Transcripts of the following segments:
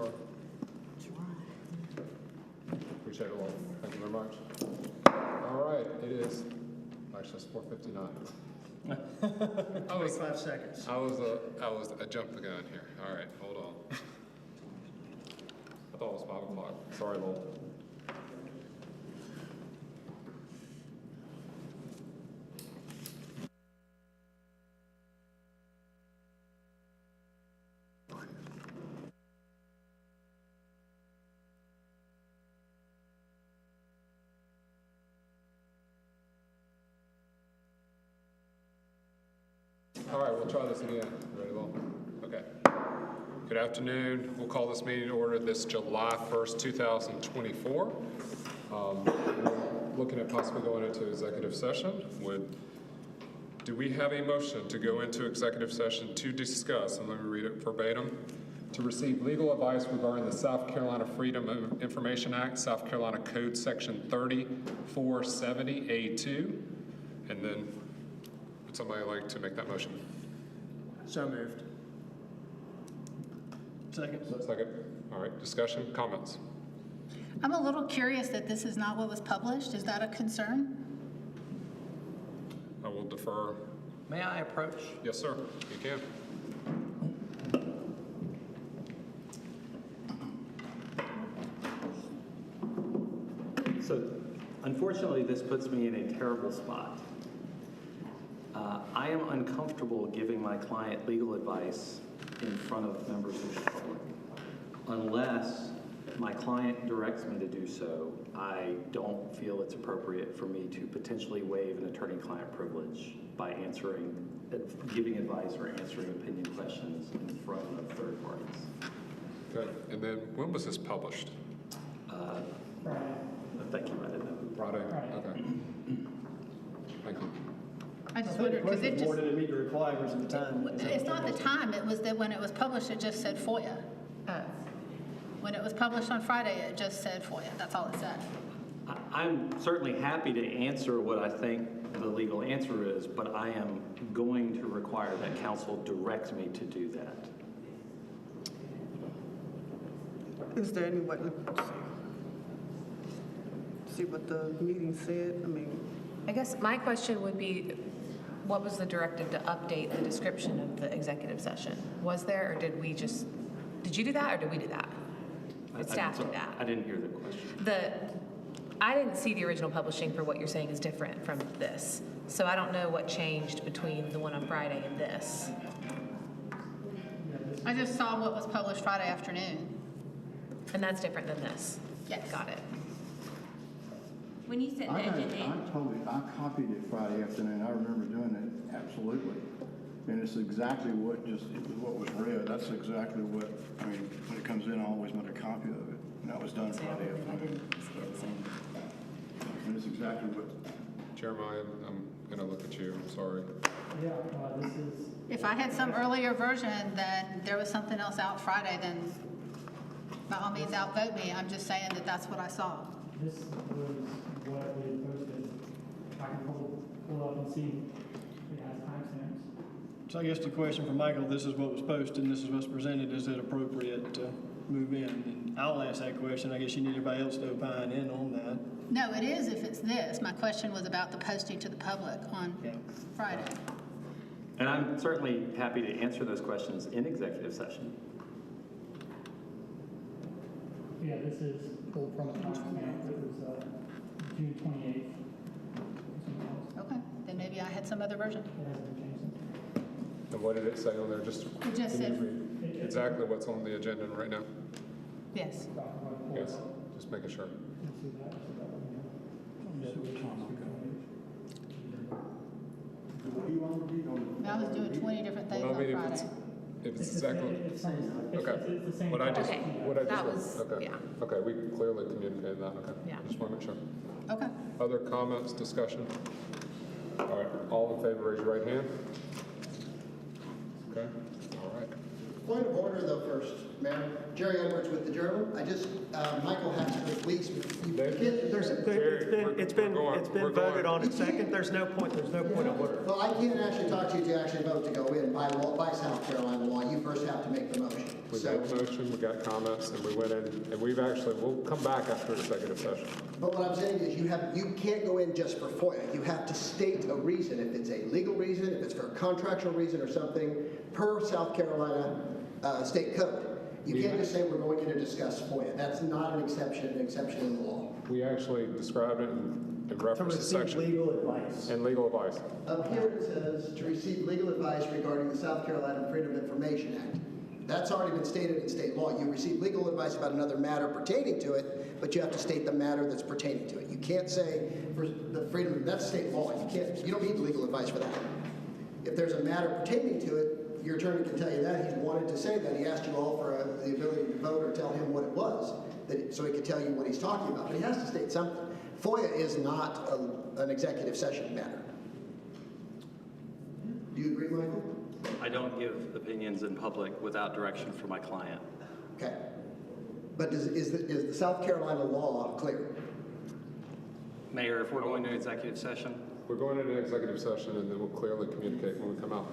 far? Appreciate it, Lowell. Thank you very much. All right, it is, actually it's 4:59. 25 seconds. I jumped the gun here. All right, hold on. I thought it was 5 o'clock. Sorry, Lowell. All right, we'll try this again. Ready, Lowell? Okay. Good afternoon. We'll call this meeting to order this July 1st, 2024. We're looking at possibly going into executive session. Do we have a motion to go into executive session to discuss, and let me read it verbatim, to receive legal advice regarding the South Carolina Freedom of Information Act, South Carolina Code Section 3470A2, and then would somebody like to make that motion? So moved. Second. Second. All right, discussion, comments? I'm a little curious that this is not what was published. Is that a concern? I will defer. May I approach? Yes, sir, you can. So, unfortunately, this puts me in a terrible spot. I am uncomfortable giving my client legal advice in front of members of the public. Unless my client directs me to do so, I don't feel it's appropriate for me to potentially waive an attorney-client privilege by giving advice or answering opinion questions in front of third parties. Good. And then when was this published? Thank you, I didn't know. Friday? Okay. Thank you. I just wondered because it More just, did it meet the requirements at the time? it's not the time. It was that when it was published, it just said FOIA. When it was published on Friday, it just said FOIA. That's all it said. I'm certainly happy to answer what I think the legal answer is, but I am going to require that counsel direct me to do that. Is there any way, let's see what the meeting said? I mean, I guess my question would be, what was the directive to update the description of the executive session? Was there, or did you do that, or did we do that? Did staff do that? I didn't hear the question. I didn't see the original publishing for what you're saying is different from this. So I don't know what changed between the one on Friday and this. I just saw what was published Friday afternoon. And that's different than this? Yes. Got it. When you said I copied it Friday afternoon. I remember doing it, absolutely. And it's exactly what was read. That's exactly what, I mean, when it comes in, I always make a copy of it. And that was done Friday afternoon. And it's exactly what. Jeremiah, I'm going to look at you. I'm sorry. Yeah, this is. If I had some earlier version, then there was something else out Friday, then by all means outvote me. I'm just saying that that's what I saw. This was what we had posted. I can pull up and see if it has timestamps. So I guess the question for Michael, this is what was posted and this is what's presented. Is it appropriate to move in? And I'll ask that question. I guess you need everybody else to opine in on that. No, it is if it's this. My question was about the posting to the public on Friday. And I'm certainly happy to answer those questions in executive session. Yeah, this is pulled from a timestamp. It was June 28th. Okay, then maybe I had some other version. It hasn't been changed since. And what did it say on there? It just can you said- read exactly what's on the agenda right now? Yes. Yes, just making sure. I was doing 20 different things Well, I mean, on Friday. if it's exactly, okay. It's the same. What I just Okay, read. that was- Okay. yeah. Okay, we clearly communicated that. Okay. Yeah. Just want to make sure. Okay. Other comments, discussion? All right, all in favor, raise your right hand. Okay, all right. Point of order, though, first. Mayor. Jerry Edwards with the Journal. I just, Michael has to at least, you Dave? can't. It's been voted on and second. There's no point of order. Well, I can't actually talk to you to actually vote to go in by law, by South Carolina law. You first have to make the motion. We got a motion, we got comments, and we went in, and we'll come back after executive session. But what I'm saying is you can't go in just for FOIA. You have to state a reason, if it's a legal reason, if it's for a contractual reason or something, per South Carolina state code. You can't just say we're going in to discuss FOIA. That's not an exception in the law. We actually described it in reference to section. legal advice. And legal advice. Up here it says to receive legal advice regarding the South Carolina Freedom of Information Act. That's already been stated in state law. You receive legal advice about another matter pertaining to it, but you have to state the matter that's pertaining to it. You can't say for the freedom, that's state law. You don't need legal advice for that. If there's a matter pertaining to it, your attorney can tell you that. He wanted to say that. He asked you all for the ability to vote or tell him what it was, so he could tell you what he's talking about. But he has to state something. FOIA is not an executive session matter. Do you agree, Michael? I don't give opinions in public without direction from my client. Okay. But is the South Carolina law clear? Mayor, if we're going to executive session, We're going into executive session, and then we'll clearly communicate when we come out.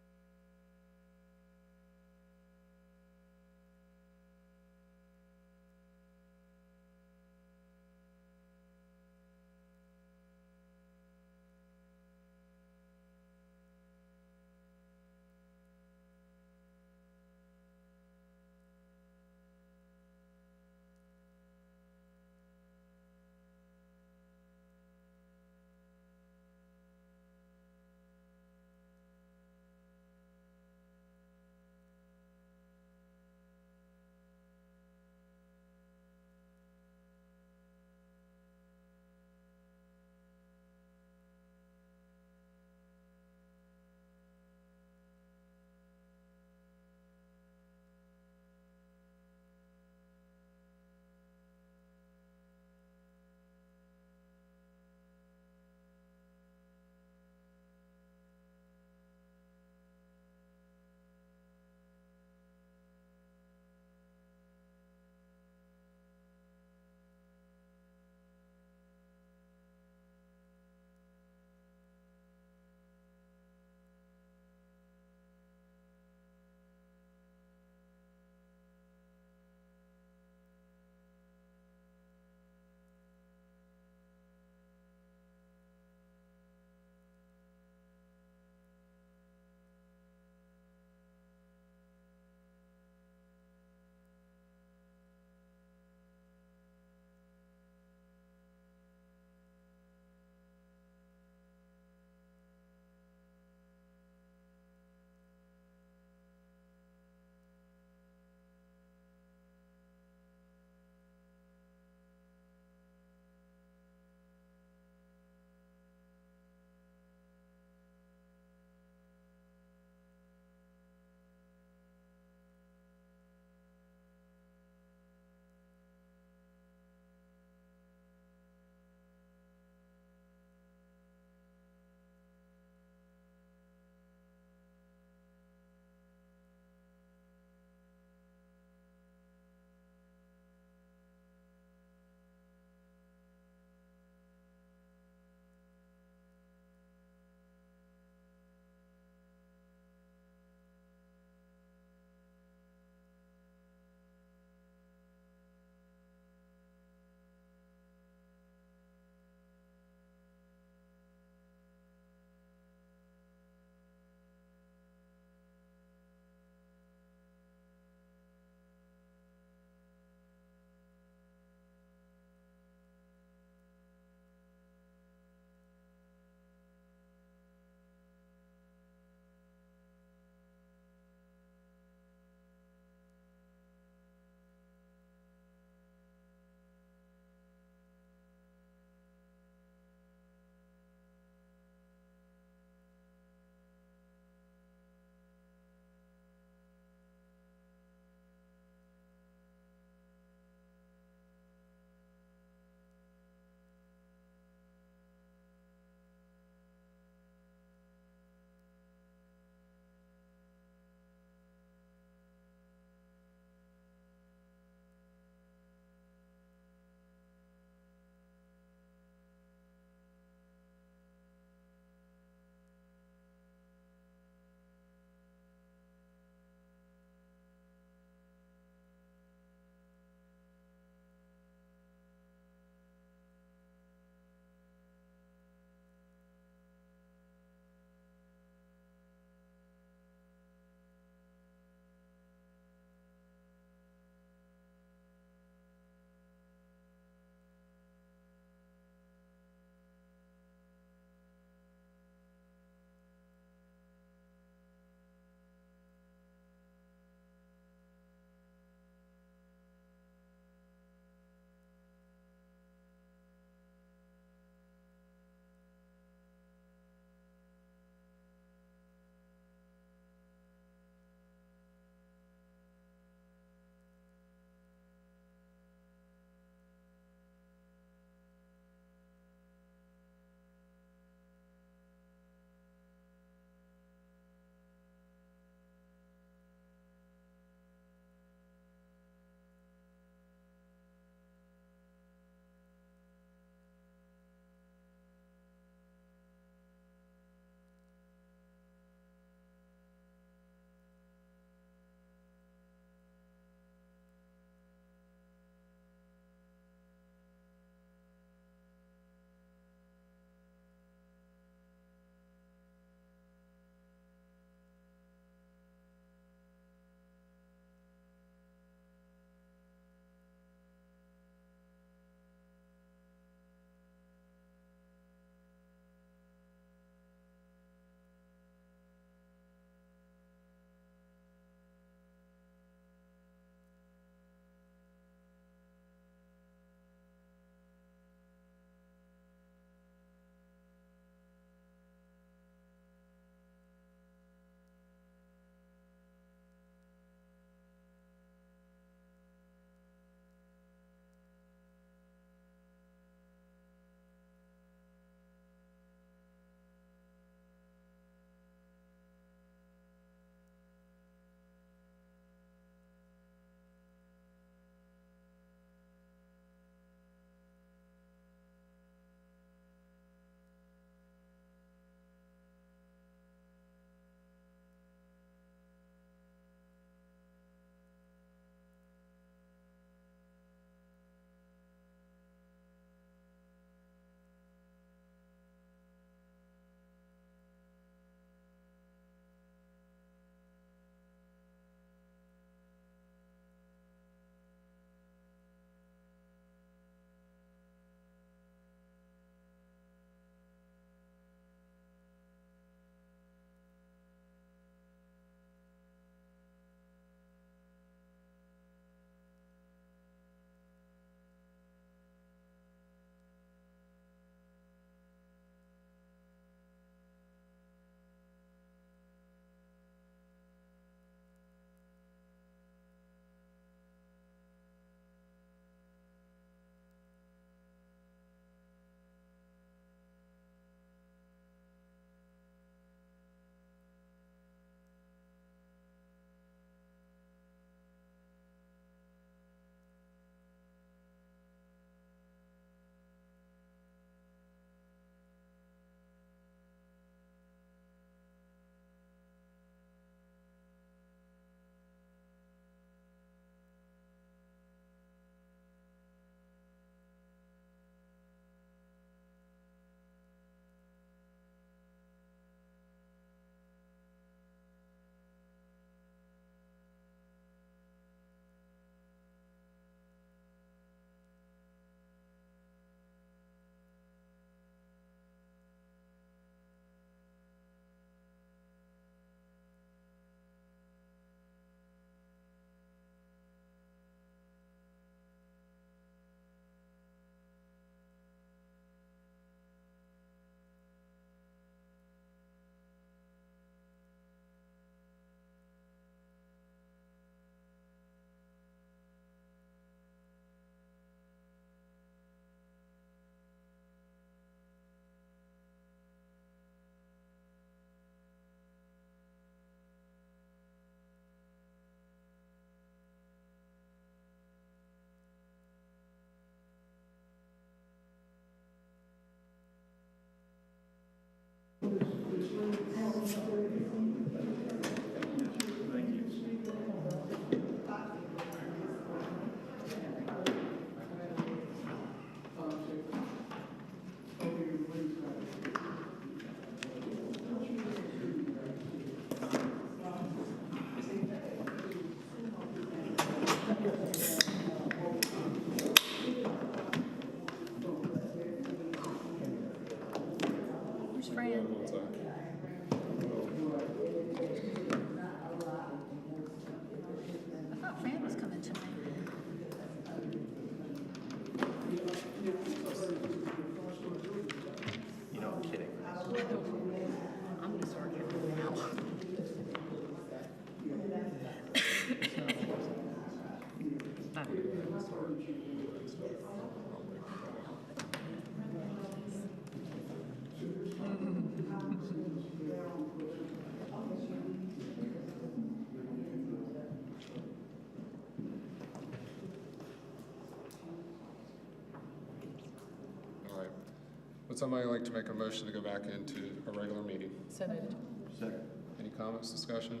Would somebody like to make a motion to go back into a regular meeting? So moved. Second. Any comments, discussion?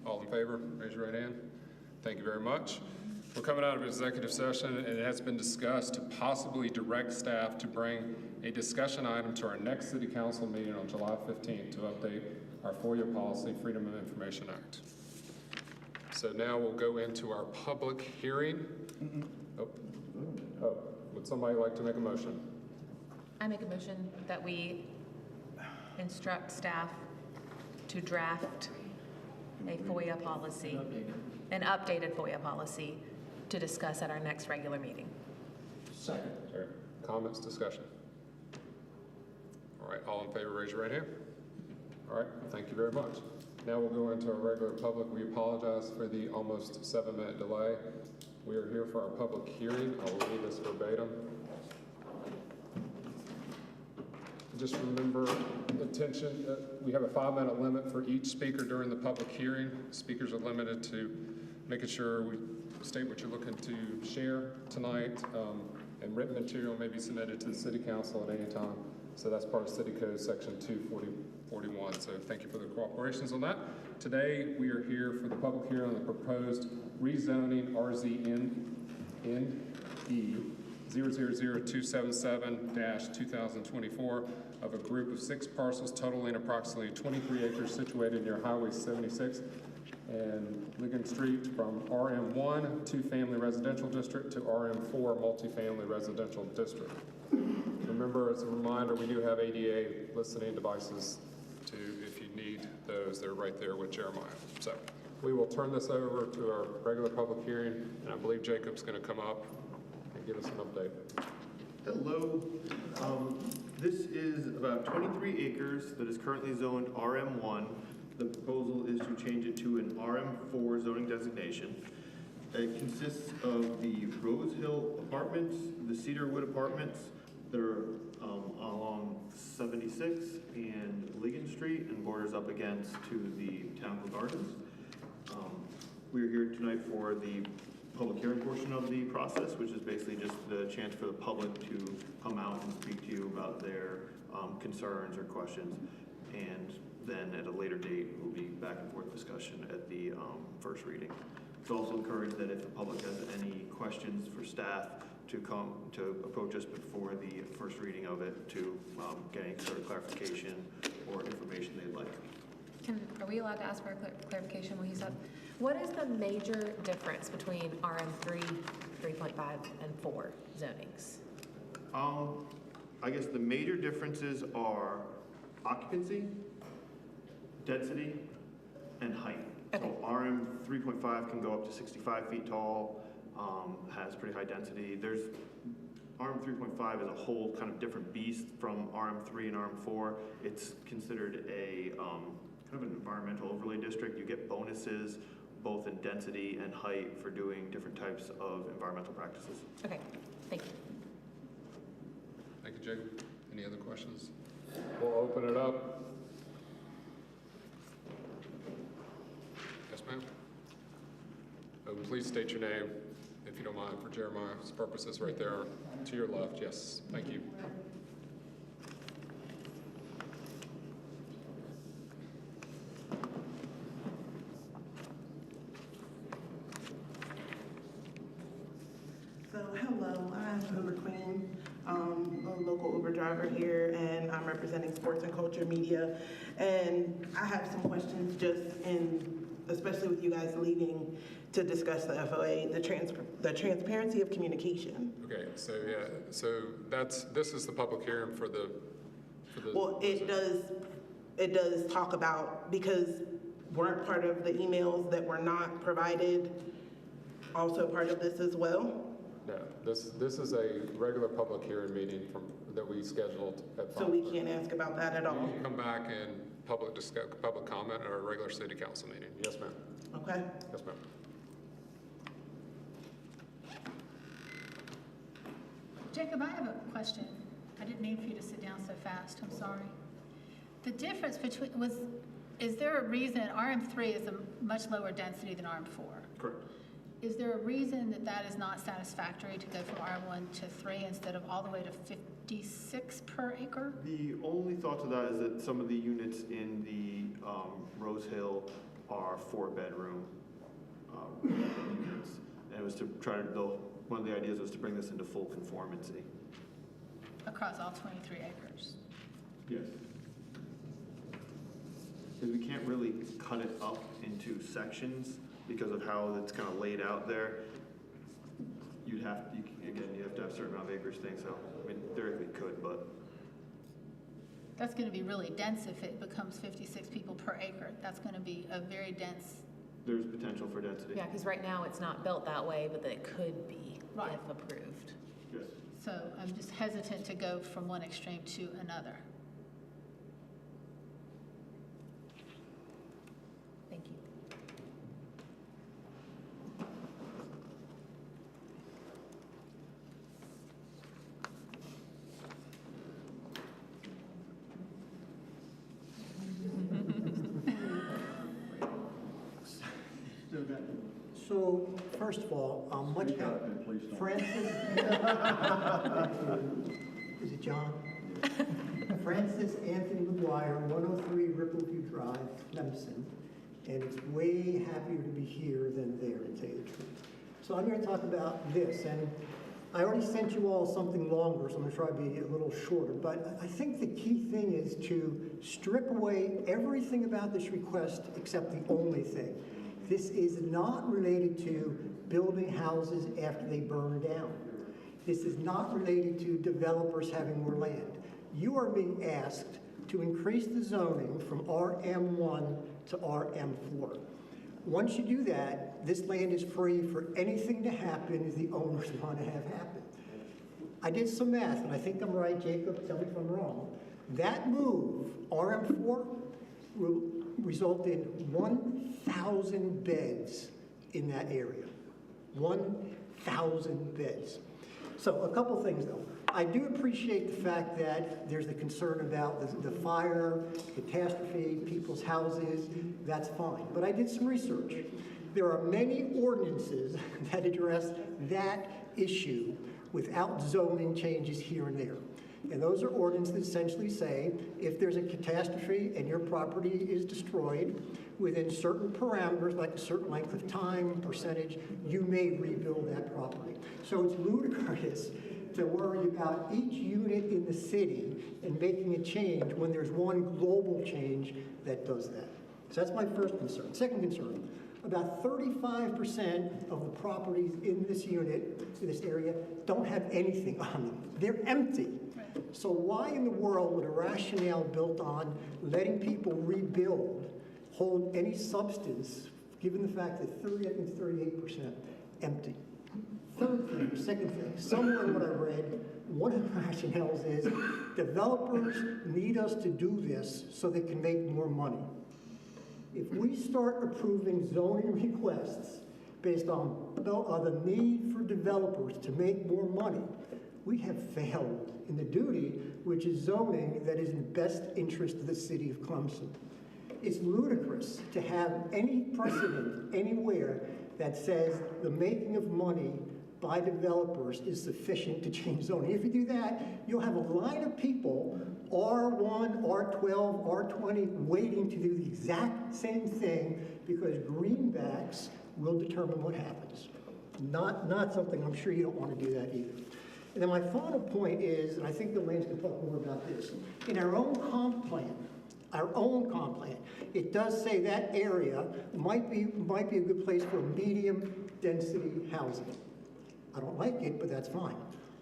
All in favor, raise your right hand. Thank you very much. We're coming out of executive session, and it has been discussed to possibly direct staff to bring a discussion item to our next city council meeting on July 15th to update our FOIA policy, Freedom of Information Act. So now we'll go into our public hearing. Would somebody like to make a motion? I make a motion that we instruct staff to draft a FOIA policy, an updated FOIA policy to discuss at our next regular meeting. Second. Sorry. Comments, discussion? All right, all in favor, raise your right hand. All right, thank you very much. Now we'll go into our regular public. We apologize for the almost 7-minute delay. We are here for our public hearing. I will read this verbatim. Just remember, attention, we have a 5-minute limit for each speaker during the public hearing. Speakers are limited to making sure we state what you're looking to share tonight, and written material may be submitted to the city council at any time. So that's part of City Code Section 24041. So thank you for the cooperations on that. Today, we are here for the public hearing on the proposed rezoning RZNE 000-277-2024 of a group of 6 parcels totaling approximately 23 acres situated near Highway 76 and Ligon Street from RM1 2-family residential district to RM4 multifamily residential district. Remember, as a reminder, we do have ADA listening devices to, if you need those, they're right there with Jeremiah. So we will turn this over to our regular public hearing, and I believe Jacob's going to come up and give us an update. Hello. This is about 23 acres that is currently zoned RM1. The proposal is to change it to an RM4 zoning designation. It consists of the Rose Hill Apartments, the Cedarwood Apartments that are along 76 and Ligon Street and borders up against to the Town Gardens. We're here tonight for the public hearing portion of the process, which is basically just the chance for the public to come out and speak to you about their concerns or questions. And then at a later date, we'll be back and forth discussion at the first reading. It's also encouraged that if the public has any questions for staff to come to approach us before the first reading of it to get any sort of clarification or information they'd like. Are we allowed to ask for a clarification when he's up? What is the major difference between RM3, 3.5, and 4 zonings? I guess the major differences are occupancy, density, and height. Okay. So RM 3.5 can go up to 65 feet tall, has pretty high density. There's RM 3.5 is a whole kind of different beast from RM3 and RM4. It's considered a kind of an environmental overlay district. You get bonuses both in density and height for doing different types of environmental practices. Okay, thank you. Thank you, Jacob. Any other questions? We'll open it up. Yes, ma'am. Please state your name, if you don't mind, for Jeremiah's purposes, right there to your left. Yes, thank you. So, hello, I'm Uber Queen, a local Uber driver here, and I'm representing Sports and Culture Media. And I have some questions especially with you guys leading to discuss the FOA, the transparency of communication. Okay, so yeah, so this is the public hearing for the. Well, it does talk about, because weren't part of the emails that were not provided also part of this as well? No, this is a regular public hearing meeting that we scheduled at 5:30. So we can't ask about that at all? You can come back and public comment at a regular city council meeting. Yes, ma'am. Okay. Yes, ma'am. Jacob, I have a question. I didn't mean for you to sit down so fast. I'm sorry. The difference is there a reason RM3 is a much lower density than RM4? Correct. is there a reason that that is not satisfactory to go from R1 to 3 instead of all the way to 56 per acre? The only thought to that is that some of the units in the Rose Hill are 4-bedroom units. And it was to try to, one of the ideas was to bring this into full conformity. Across all 23 acres? Yes. Because we can't really cut it up into sections because of how it's kind of laid out there. You'd have, again, you have to have a certain amount of acres thing, so, I mean, theoretically could, but. That's going to be really dense if it becomes 56 people per acre. That's going to be a very dense. There's potential for density. Yeah, because right now it's not built that way, but it could be Right. if approved. Yes. So I'm just hesitant to go from one extreme to another. Thank you. So, first of all, much Speak up and please don't. Francis. Is it John? Francis Anthony McGuire, 103 Rippleview Drive, Clemson. And it's way happier to be here than there, to tell you the truth. So I'm going to talk about this, and I already sent you all something longer, so I'm going to try to be a little shorter. But I think the key thing is to strip away everything about this request except the only thing. This is not related to building houses after they burn down. This is not related to developers having more land. You are being asked to increase the zoning from RM1 to RM4. Once you do that, this land is free for anything to happen the owners want to have happen. I did some math, and I think I'm right, Jacob, tell me if I'm wrong. That move, RM4, will result in 1,000 beds in that area. 1,000 beds. So a couple things though. I do appreciate the fact that there's the concern about the fire, catastrophe, people's houses, that's fine. But I did some research. There are many ordinances that address that issue without zoning changes here and there. And those are ordinances that essentially say if there's a catastrophe and your property is destroyed within certain parameters, like a certain length of time, percentage, you may rebuild that property. So it's ludicrous to worry about each unit in the city and making a change when there's one global change that does that. So that's my first concern. Second concern, about 35% of the properties in this unit, in this area, don't have anything on them. They're empty. So why in the world would a rationale built on letting people rebuild hold any substance, given the fact that I think it's 38% empty? Third thing, second thing, somewhere in what I read, one of the rationales is developers need us to do this so they can make more money. If we start approving zoning requests based on the need for developers to make more money, we have failed in the duty, which is zoning that is in the best interest of the city of Clemson. It's ludicrous to have any precedent anywhere that says the making of money by developers is sufficient to change zoning. If you do that, you'll have a line of people, R1, R12, R20, waiting to do the exact same thing because greenbacks will determine what happens. Not something, I'm sure you don't want to do that either. And then my final point is, and I think the Lane's going to talk more about this, in our own comp plan, it does say that area might be a good place for medium density housing. I don't like it, but that's fine.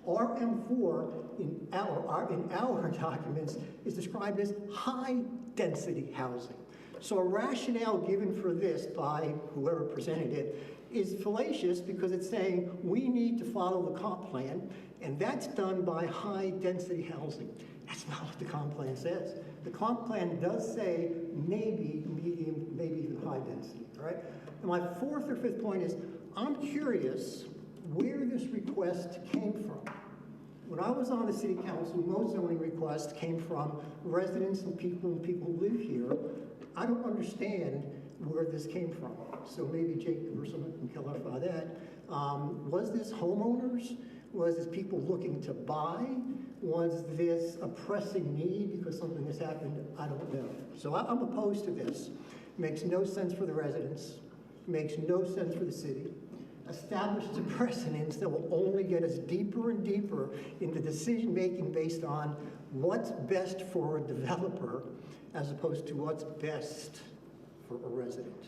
RM4 in our documents is described as high density housing. So a rationale given for this by whoever presented it is fallacious because it's saying we need to follow the comp plan, and that's done by high density housing. That's not what the comp plan says. The comp plan does say maybe medium, maybe even high density, all right? And my fourth or fifth point is I'm curious where this request came from. When I was on the city council, most zoning requests came from residents and people who live here. I don't understand where this came from. So maybe Jacob or someone can clarify that. Was this homeowners? Was this people looking to buy? Was this a pressing need because something has happened? I don't know. So I'm opposed to this. Makes no sense for the residents. Makes no sense for the city. Establishes a precedence that will only get us deeper and deeper into decision-making based on what's best for a developer as opposed to what's best for a resident.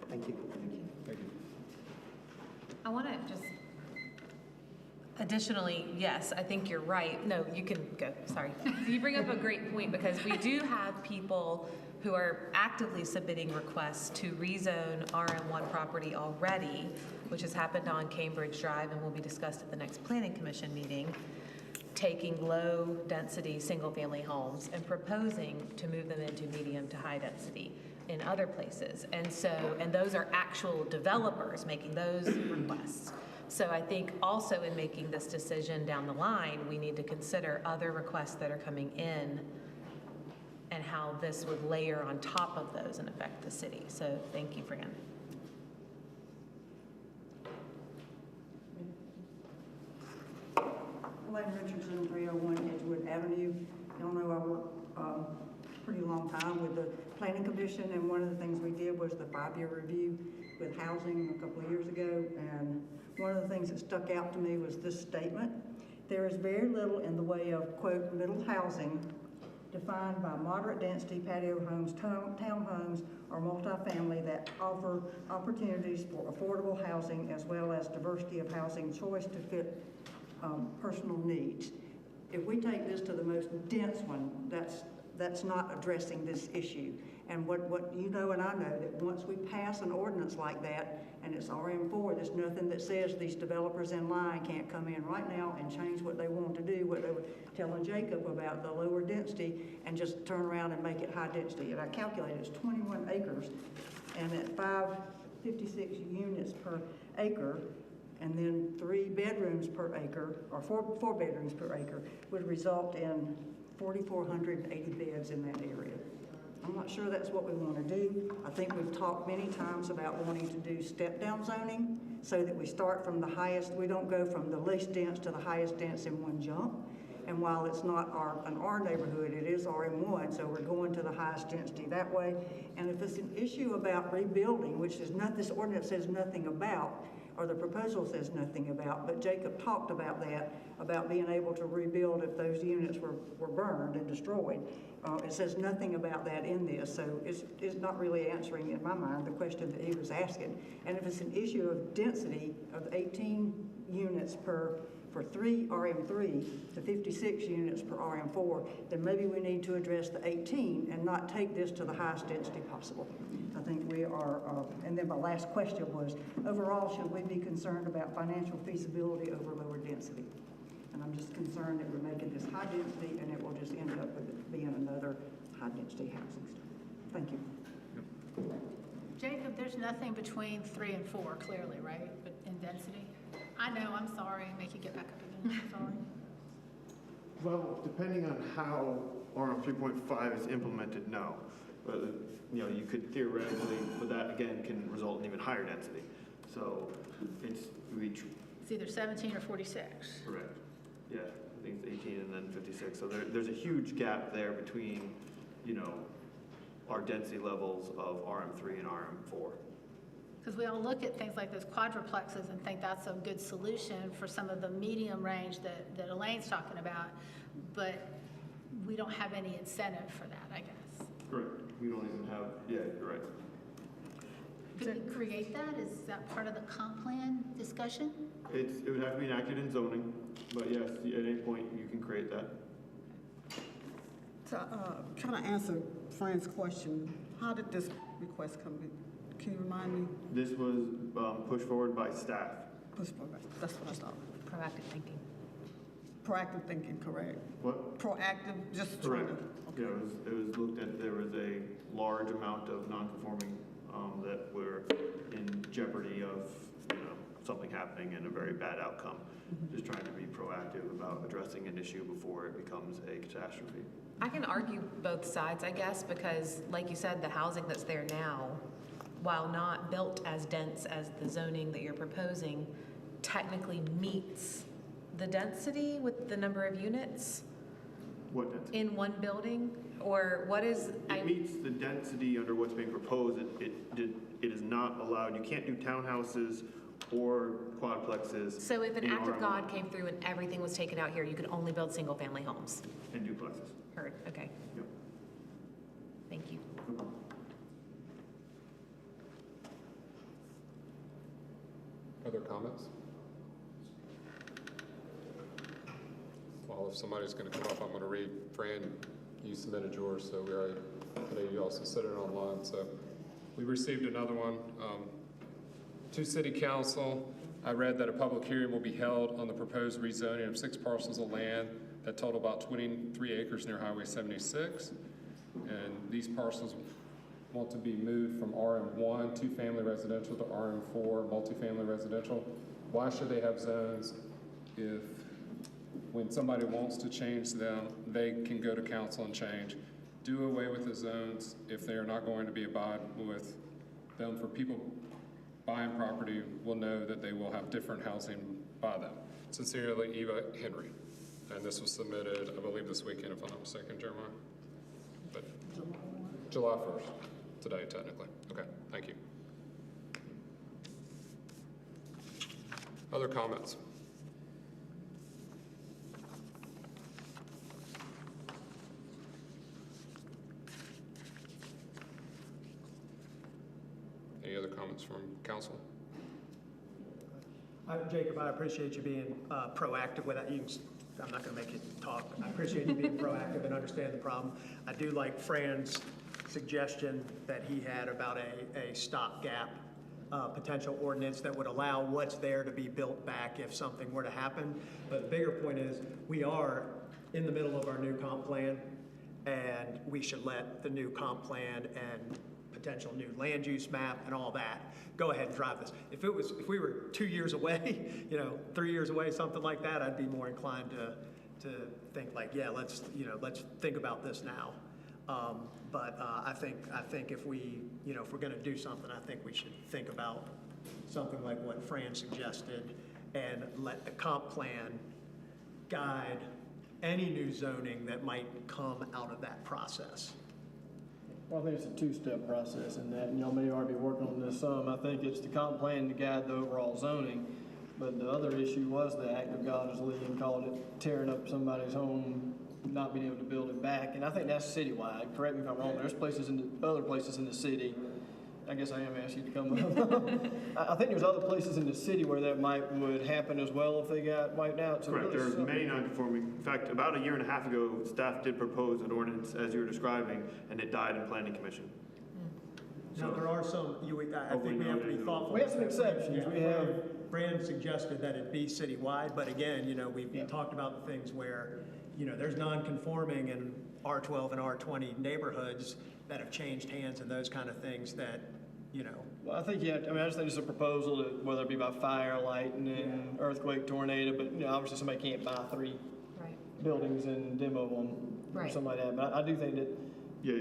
Thank you. Thank you. I want to just, additionally, yes, I think you're right. No, you can go, sorry. You bring up a great point because we do have people who are actively submitting requests to rezone RM1 property already, which has happened on Cambridge Drive and will be discussed at the next Planning Commission meeting, taking low-density single-family homes and proposing to move them into medium to high density in other places. And so, and those are actual developers making those requests. So I think also in making this decision down the line, we need to consider other requests that are coming in and how this would layer on top of those and affect the city. So thank you, Fran. Elaine Richardson, 301 Edgewood Avenue. Y'all know I worked pretty long time with the Planning Commission, and one of the things we did was the 5-year review with housing a couple of years ago, and one of the things that stuck out to me was this statement. There is very little in the way of, quote, middle housing defined by moderate density patio homes, townhomes, or multifamily that offer opportunities for affordable housing as well as diversity of housing choice to fit personal needs. If we take this to the most dense one, that's not addressing this issue. And what you know and I know, that once we pass an ordinance like that, and it's RM4, there's nothing that says these developers in line can't come in right now and change what they want to do, what they were telling Jacob about the lower density, and just turn around and make it high density. And I calculated it's 21 acres, and at 556 units per acre, and then 3 bedrooms per acre, or four bedrooms per acre, would result in 4,480 beds in that area. I'm not sure that's what we want to do. I think we've talked many times about wanting to do step-down zoning so that we start from the highest, we don't go from the least dense to the highest dense in one jump. And while it's not an R neighborhood, it is RM1, so we're going to the highest density that way. And if it's an issue about rebuilding, which is not, this ordinance says nothing about, or the proposal says nothing about, but Jacob talked about that, about being able to rebuild if those units were burned and destroyed. It says nothing about that in this, so it's not really answering, in my mind, the question that he was asking. And if it's an issue of density of 18 units for 3 RM3 to 56 units per RM4, then maybe we need to address the 18 and not take this to the highest density possible. I think we are, and then my last question was, overall, should we be concerned about financial feasibility over lower density? And I'm just concerned that we're making this high density and it will just end up with it being another high density housing stock. Thank you. Jacob, there's nothing between 3 and 4, clearly, right, but in density? I know, I'm sorry, make you get back up again, I'm sorry. Well, depending on how RM 3.5 is implemented, no. But, you know, you could theoretically, but that again can result in even higher density. So it's It's either 17 or 46. correct. Yeah, I think it's 18 and then 56. So there's a huge gap there between, you know, our density levels of RM3 and RM4. Because we all look at things like those quadruplexes and think that's a good solution for some of the medium range that Elaine's talking about, but we don't have any incentive for that, I guess. Correct. We don't even have, yeah, you're right. Could we create that? Is that part of the comp plan discussion? It would have to be enacted in zoning, but yes, at any point you can create that. To trying to answer Fran's question, how did this request come in? Can you remind me? This was pushed forward by staff. Pushed forward, that's what I thought. Proactive thinking. Proactive thinking, correct? What? Proactive, just Correct. trying to. Yeah, it was looked at, there was a large amount of non-conforming that were in jeopardy of, you know, something happening and a very bad outcome. Just trying to be proactive about addressing an issue before it becomes a catastrophe. I can argue both sides, I guess, because like you said, the housing that's there now, while not built as dense as the zoning that you're proposing, technically meets the density with the number of units What density? in one building? Or what is, It meets the density under what's being proposed. It is not allowed, you can't do townhouses or quadplexes. so if an in act of R1 God came through and everything was taken out here, you could only build single-family homes? And duplexes. Heard, okay. Yep. Thank you. No problem. Other comments? Well, if somebody's going to come up, I'm going to read. Fran, you submitted yours, so we already, I know you also sent it online. So we received another one. To City Council, I read that a public hearing will be held on the proposed rezoning of 6 parcels of land that total about 23 acres near Highway 76. And these parcels want to be moved from RM1, 2-family residential, to RM4, multifamily residential. Why should they have zones if, when somebody wants to change them, they can go to council and change? Do away with the zones if they are not going to be abide with them. For people buying property will know that they will have different housing by them. Sincerely, Eva Henry. And this was submitted, I believe, this weekend, if I'm not mistaken, Jeremiah? But July 1st, today, technically. Okay, thank you. Other comments? Any other comments from council? Jacob, I appreciate you being proactive with that. I'm not going to make you talk. I appreciate you being proactive and understand the problem. I do like Fran's suggestion that he had about a stopgap potential ordinance that would allow what's there to be built back if something were to happen. But the bigger point is we are in the middle of our new comp plan, and we should let the new comp plan and potential new land use map and all that go ahead and drive this. If we were 2 years away, 3 years away, something like that, I'd be more inclined to think like, yeah, let's think about this now. But I think if we're going to do something, I think we should think about something like what Fran suggested and let the comp plan guide any new zoning that might come out of that process. Well, I think it's a two-step process in that, and y'all may already be working on this some. I think it's the comp plan to guide the overall zoning, but the other issue was the act of God, as Leanne called it, tearing up somebody's home, not being able to build it back. And I think that's citywide. Correct me if I'm wrong, but there's other places in the city. I guess I am asking you to come up. I think there's other places in the city where that would happen as well if they got wiped out. So Correct, really there are many non-conforming. In fact, about a year and a half ago, staff did propose an ordinance as you were describing, and it died in planning commission. Now, there are some, I think we have to be thoughtful. We have some exceptions. Yeah, Fran suggested that it be citywide, but again, we've talked about the things where, there's non-conforming in R12 and R20 neighborhoods that have changed hands and those kind of things that, Well, I think, I just think it's a proposal that whether it be by fire, lightning, earthquake, tornado, but, obviously somebody can't buy 3 buildings and demo them or something like that. But I do think that,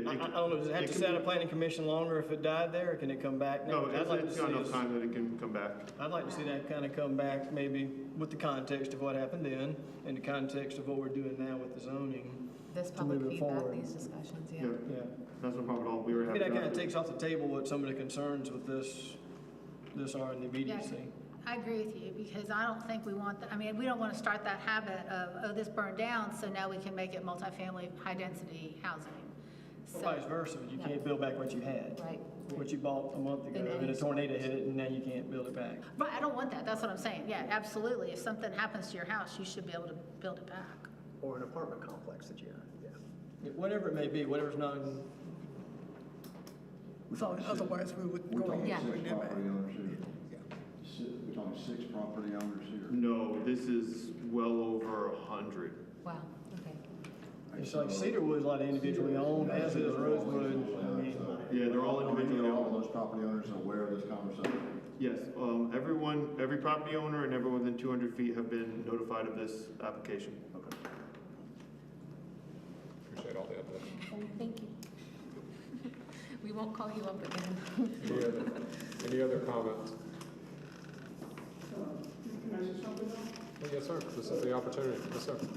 I don't know, does it have to sit on a planning commission longer if it died there, or can it come back? No, it's got enough time that it can come back. I'd like to see that kind of come back, maybe with the context of what happened then, and the context of what we're doing now with the zoning. This to public move it feedback, forward. these discussions, Yeah, that's no problem at all. We were Maybe happy that kind to of takes off the table what some of the concerns with this are in the immediacy. I agree with you, because I don't think we want, we don't want to start that habit of, this burned down, so now we can make it multifamily, high-density housing. Or vice versa, you can't build back what you had. Right. What you bought a month ago, and a tornado hit it, and now you can't build it back. Right, I don't want that, that's what I'm saying, yeah, absolutely. If something happens to your house, you should be able to build it back. Or an apartment complex that you have, Yeah, whatever it may be, whatever's not, So otherwise, we would We're go talking ahead 6 and bring that back. property owners here. We're talking 6 property owners here. No, this is well over 100. Wow, okay. it's like Cedarwood's like individually owned, as is Rosewood. Yeah, they're all individually All owned. of those property owners are aware of this conversation. Yes, every property owner and everyone within 200 feet have been notified of this application. Okay. Appreciate all the evidence. Thank you. We won't call you up again. Any other comments? Can I say something now? Yes, sir. This is the opportunity. Yes, sir. Yes,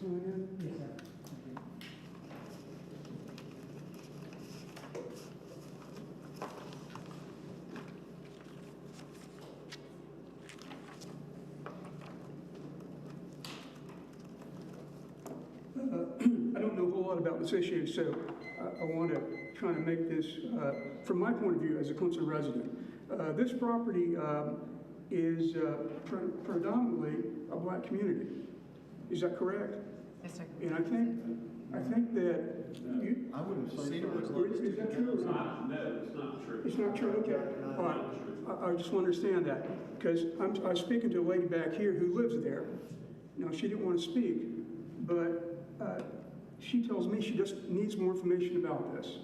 sir. I don't know a whole lot about this issue, so I want to try to make this, from my point of view as a Clemson resident. This property is predominantly a black community. Is that correct? Yes, sir. And I think that you. I wouldn't say so. Is that true or not? No, it's not true. It's not true, okay. All right. I just want to understand that, because I was speaking to a lady back here who lives there. Now, she didn't want to speak, but she tells me she just needs more information about this.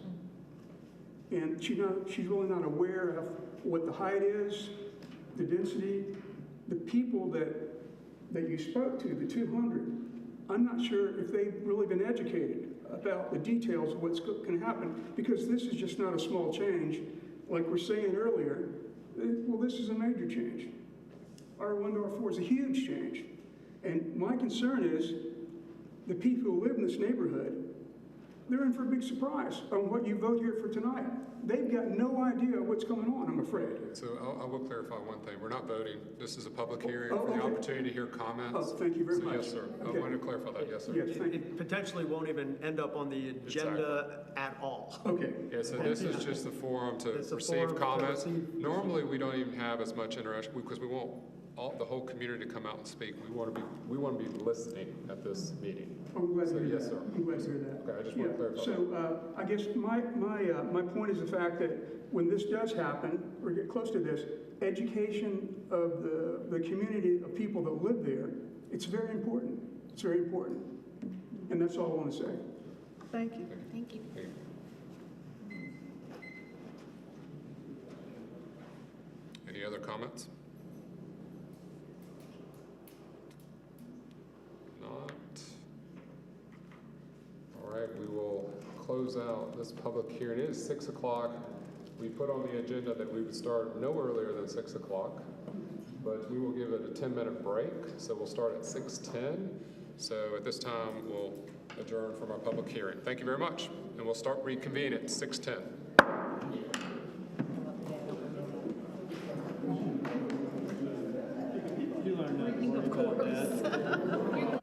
And she's really not aware of what the height is, the density, the people that you spoke to, the 200. I'm not sure if they've really been educated about the details of what's going to happen, because this is just not a small change. Like we're saying earlier, well, this is a major change. R1 to R4 is a huge change. And my concern is the people who live in this neighborhood, they're in for a big surprise on what you vote here for tonight. They've got no idea what's going on, I'm afraid. So I will clarify one thing. We're not voting. This is a public hearing Oh, for the okay. opportunity to hear comments. Oh, thank you very So, much. yes, sir. Okay. I wanted to clarify that. Yes, sir. Yes, thank you. It potentially won't even end up on the agenda at all. Okay. Yeah, so this is just the forum to It's a receive forum to comments. receive- Normally, we don't even have as much interaction because we want the whole community to come out and speak. We want to be listening at this meeting. I'm glad to So, hear yes, that. sir. I'm glad to hear that. Okay, I just want to clarify. So I guess my point is the fact that when this does happen, or get close to this, education of the community of people that live there, it's very important. It's very important. And that's all I want to say. Thank you. Thank you. Any other comments? Not. All right, we will close out this public hearing. It is 6 o'clock. We put on the agenda that we would start no earlier than 6 o'clock, but we will give it a 10-minute break. So we'll start at 6:10. So at this time, we'll adjourn from our public hearing. Thank you very much. And we'll start reconvene at 6:10. You learn not to worry about that.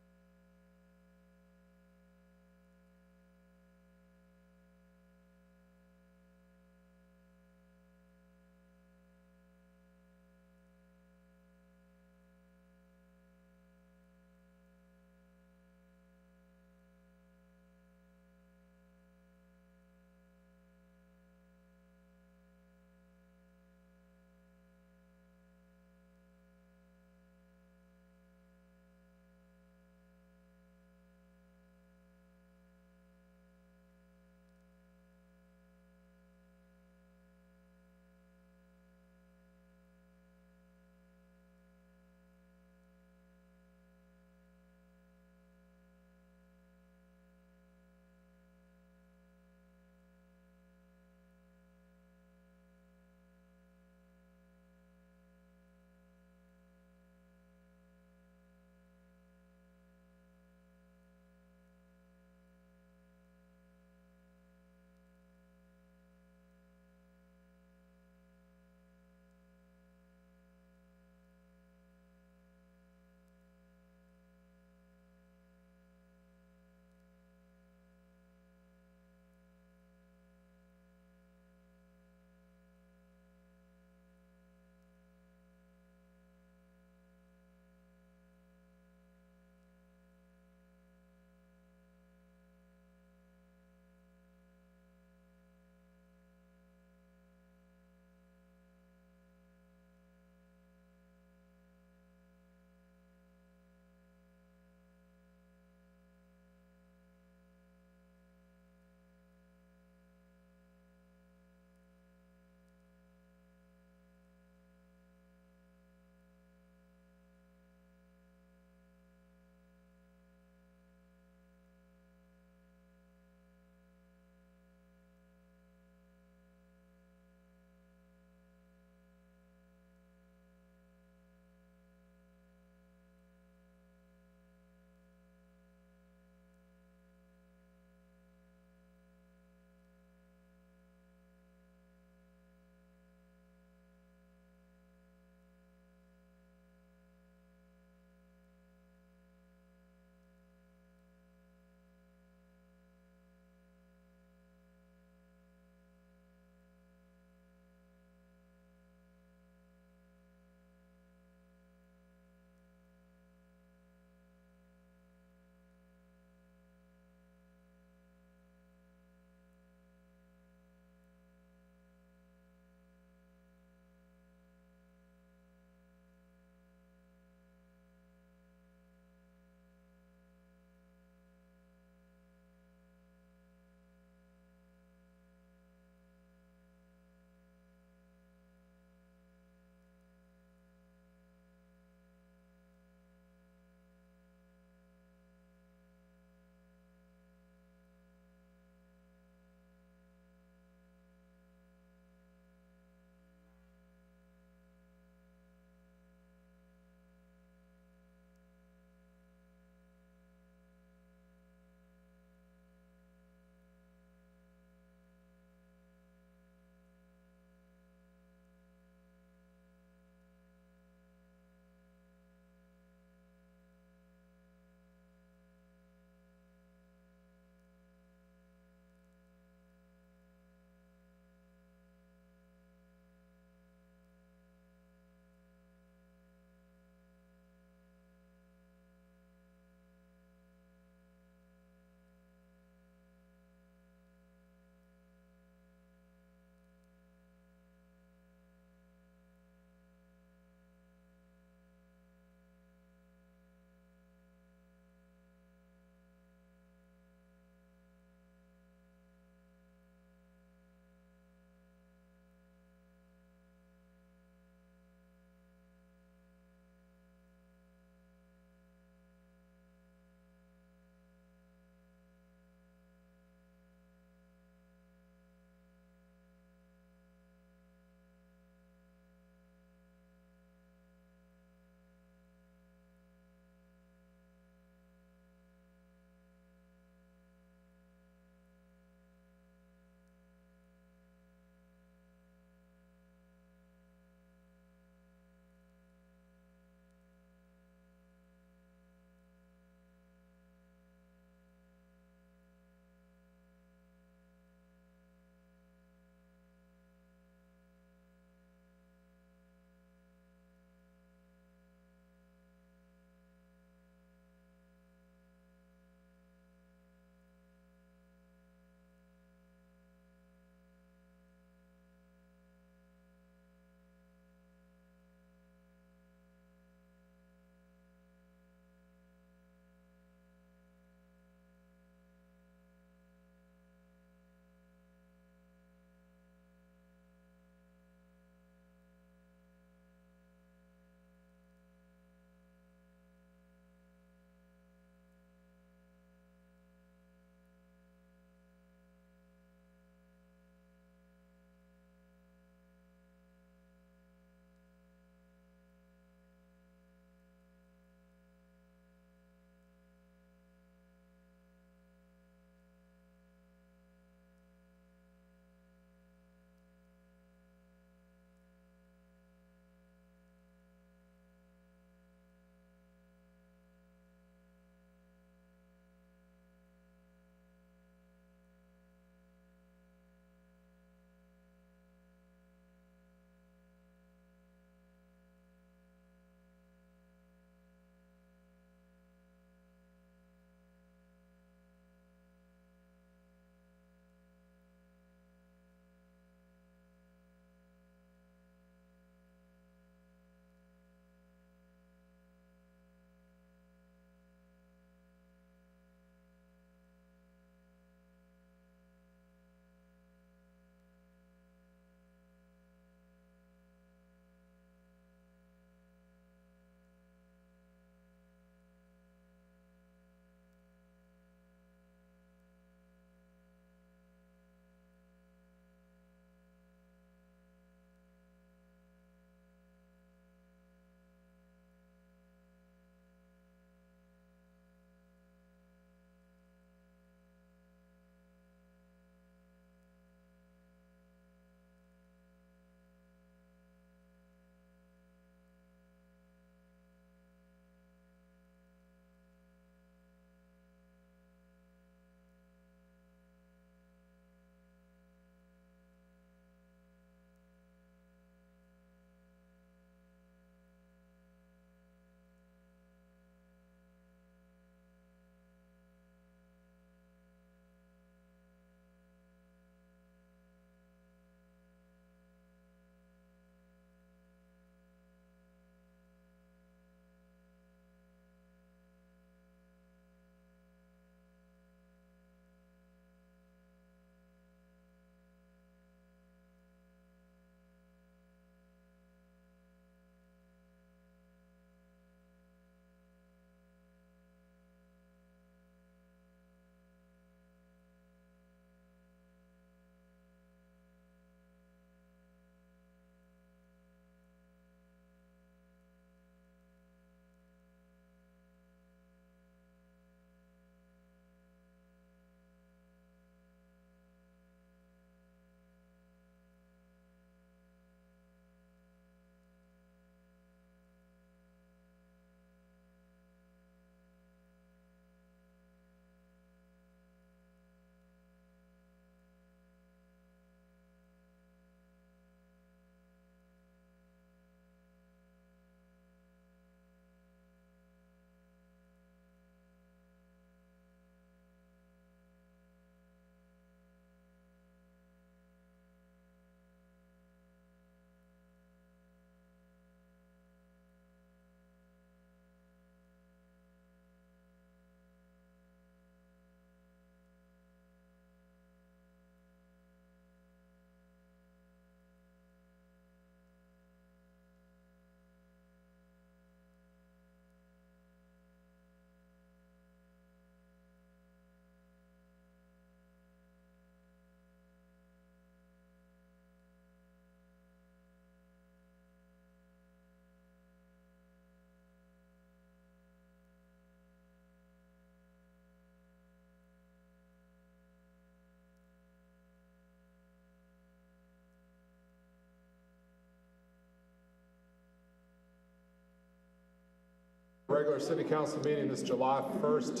regular city council meeting this July 1st,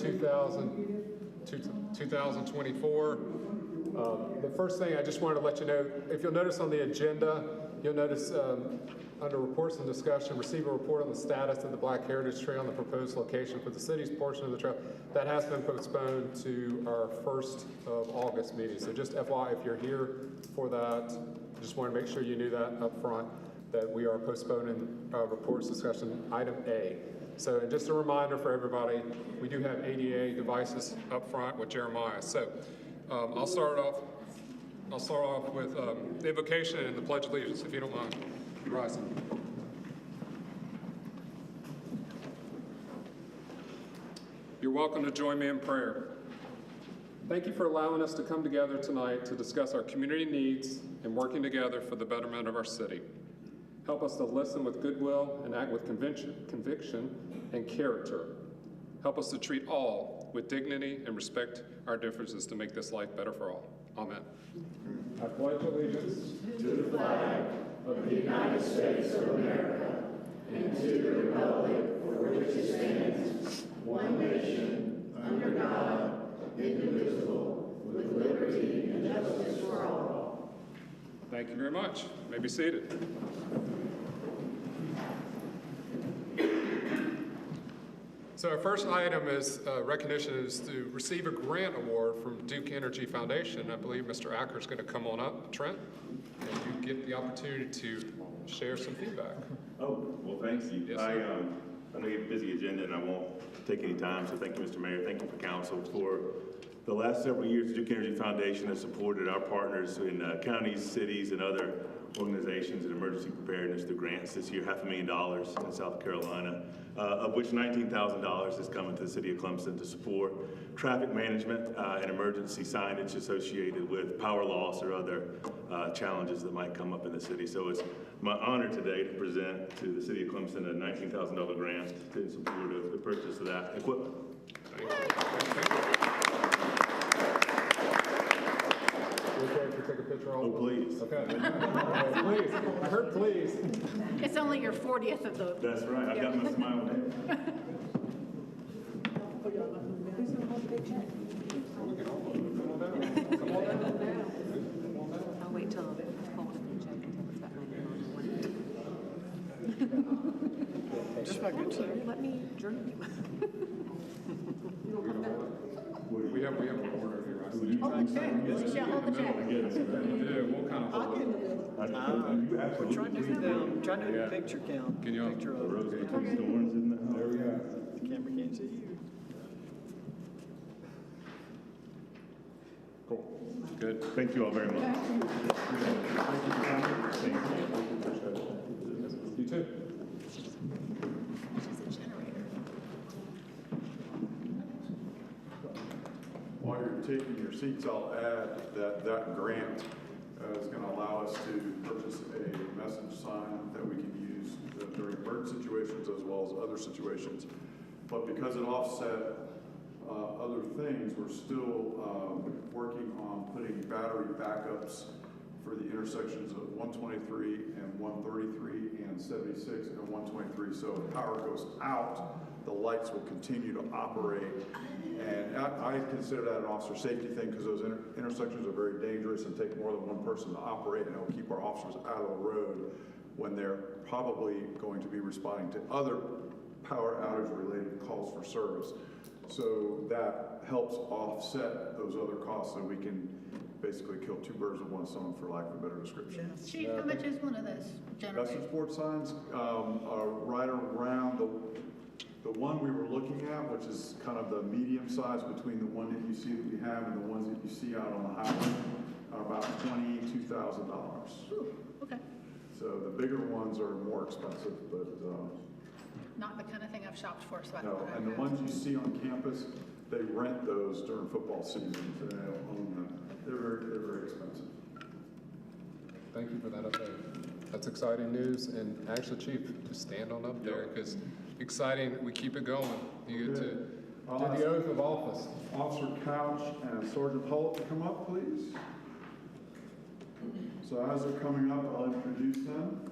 2024. The first thing I just wanted to let you know, if you'll notice on the agenda, you'll notice under reports and discussion, receive a report on the status of the Black Heritage Trail and the proposed location for the city's portion of the trail. That has been postponed to our 1st of August meeting. So just FYI, if you're here for that, just want to make sure you knew that up front, that we are postponing reports discussion item A. So and just a reminder for everybody, we do have ADA devices up front with Jeremiah. So I'll start off with the invocation and the Pledge of Allegiance, if you don't mind rising. You're welcome to join me in prayer. Thank you for allowing us to come together tonight to discuss our community needs and working together for the betterment of our city. Help us to listen with goodwill and act with conviction and character. Help us to treat all with dignity and respect our differences to make this life better for all. Amen. I pledge allegiance to the flag of the United States of America and to the republic for which it stands, one nation, under God, indivisible, with liberty and justice for all. Thank you very much. You may be seated. So our first item is recognition is to receive a grant award from Duke Energy Foundation. I believe Mr. Acker is going to come on up, Trent, and you get the opportunity to share some feedback. Oh, well, thanks you. Yes, I know you have a busy agenda and I won't take any time, so thank you, Mr. Mayor. Thank you for council. For the last several years, Duke Energy Foundation has supported our partners in counties, cities, and other organizations in emergency preparedness through grants. This year, $500,000 in South Carolina, of which $19,000 is coming to the city of Clemson to support traffic management and emergency signage associated with power loss or other challenges that might come up in the city. So it's my honor today to present to the city of Clemson a $19,000 grant in support of the purchase of that equipment. Thank you. Okay, if you take a picture Oh, please. Okay. Please. I heard please. It's only your 40th of the. That's right. I've got my smile there. I'll wait till the phone and check until it's got my name on it. Just my good side. Let me journal you. We have a recorder here, right? Hold the check. Yeah, hold the check. Yeah, we'll kind of hold it. We're trying to do the picture count. Can you? Picture of Rose between storms, isn't it? There we go. the camera can't see you. Cool. Good. Thank you all very much. You too. While you're taking your seats, I'll add that that grant is going to allow us to purchase a message sign that we can use during emergency situations as well as other situations. But because it offset other things, we're still working on putting battery backups for the intersections of 123 and 133 and 76 and 123. So if power goes out, the lights will continue to operate. And I consider that an officer safety thing because those intersections are very dangerous and take more than one person to operate, and it'll keep our officers out of the road when they're probably going to be responding to other power outage related calls for service. So that helps offset those other costs so we can basically kill two birds with one stone, for lack of a better description. Chief, how much is one of those generators? Message board signs are right around the one we were looking at, which is kind of the medium size between the one that you see that we have and the ones that you see out on the highway, are about $22,000. Okay. So the bigger ones are more expensive, but Not the kind of thing I've shopped for, so I no. thought And the ones you see on campus, they rent those during football season, so they don't own them. They're very expensive. Thank you for that update. That's exciting news. And actually, Chief, just stand on up there because exciting. We keep it going. You get to do the oath of office. Officer Couch and Sergeant Hullett to come up, please. So as they're coming up, I'll introduce them.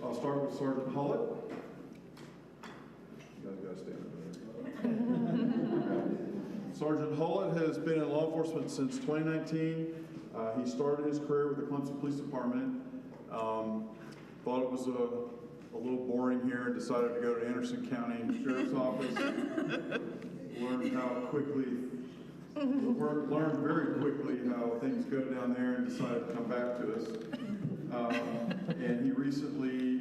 I'll start with Sergeant Hullett. You guys guys stand over there. Sergeant Hullett has been in law enforcement since 2019. He started his career with the Clemson Police Department. Thought it was a little boring here and decided to go to Anderson County Sheriff's Office. Learned very quickly how things go down there and decided to come back to us. And he recently,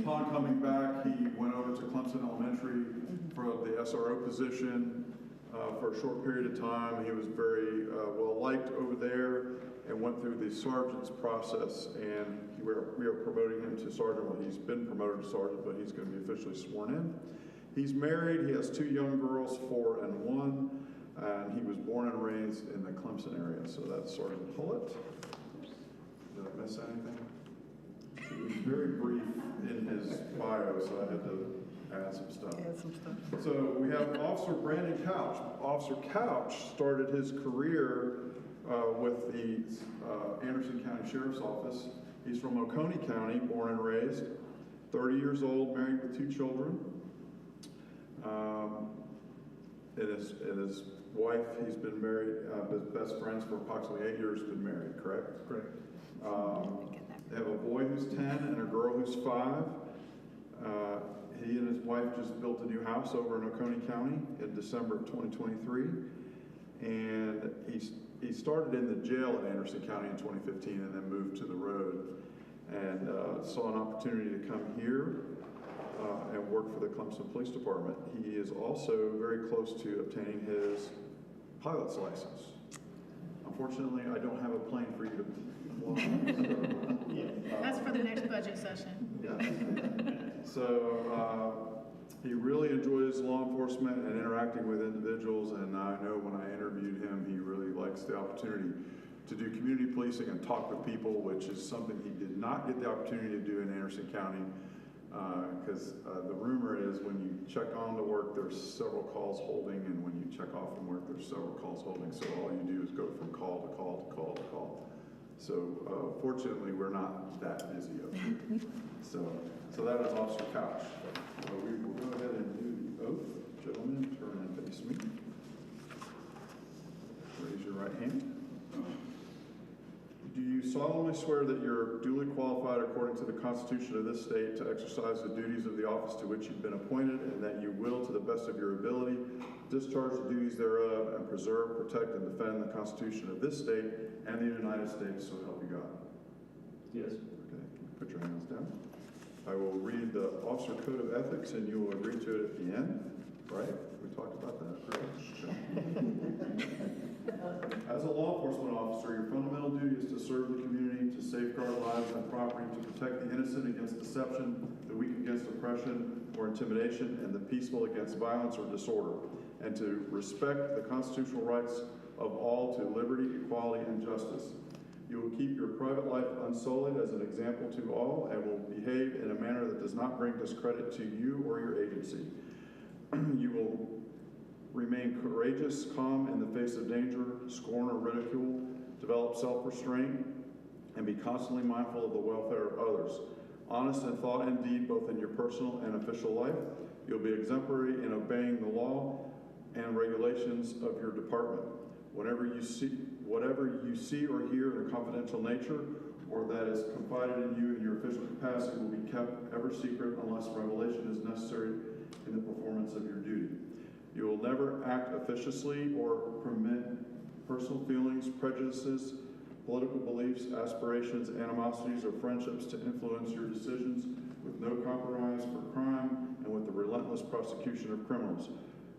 upon coming back, he went over to Clemson Elementary for the SRO position for a short period of time. He was very well liked over there and went through the sergeant's process, and we are promoting him to sergeant. Well, he's been promoted to sergeant, but he's going to be officially sworn in. He's married. He has 2 young girls, 4 and 1, and he was born and raised in the Clemson area. So that's Sergeant Hullett. Did I miss anything? It was very brief in his bio, so I had to add some stuff. So we have Officer Brandon Couch. Officer Couch started his career with the Anderson County Sheriff's Office. He's from Oconee County, born and raised, 30 years old, married with 2 children. And his wife, he's been married, his best friends for approximately 8 years, been married, correct? Correct. They have a boy who's 10 and a girl who's 5. He and his wife just built a new house over in Oconee County in December of 2023. And he started in the jail in Anderson County in 2015 and then moved to the road and saw an opportunity to come here and work for the Clemson Police Department. He is also very close to obtaining his pilot's license. Unfortunately, I don't have a plane for you to fly. That's for the next budget session. Yeah. So he really enjoys law enforcement and interacting with individuals, and I know when I interviewed him, he really likes the opportunity to do community policing and talk with people, which is something he did not get the opportunity to do in Anderson County, because the rumor is when you check on to work, there's several calls holding, and when you check off from work, there's several calls holding, so all you do is go from call to call to call to call. So fortunately, we're not that busy up here. So that is Officer Couch. So we will go ahead and do the oath. Gentlemen, turn and face me. Raise your right hand. Do you solemnly swear that you're duly qualified according to the Constitution of this state to exercise the duties of the office to which you've been appointed, and that you will, to the best of your ability, discharge the duties thereof and preserve, protect, and defend the Constitution of this state and the United States, so help you God? Yes. Okay, put your hands down. I will read the Officer Code of Ethics, and you will agree to it at the end, right? We talked about that, right? As a law enforcement officer, your fundamental duty is to serve the community, to safeguard lives and property, to protect the innocent against deception, the weak against oppression or intimidation, and the peaceful against violence or disorder, and to respect the constitutional rights of all to liberty, equality, and justice. You will keep your private life unsullied as an example to all, and will behave in a manner that does not bring discredit to you or your agency. You will remain courageous, calm in the face of danger, scorn, or ridicule, develop self-restraint, and be constantly mindful of the welfare of others. Honest in thought and deed, both in your personal and official life. You'll be exemplary in obeying the law and regulations of your department. Whatever you see or hear in a confidential nature, or that is confided in you in your official capacity, will be kept ever secret unless revelation is necessary in the performance of your duty. You will never act officiously or permit personal feelings, prejudices, political beliefs, aspirations, animosities, or friendships to influence your decisions, with no compromise for crime and with the relentless prosecution of criminals.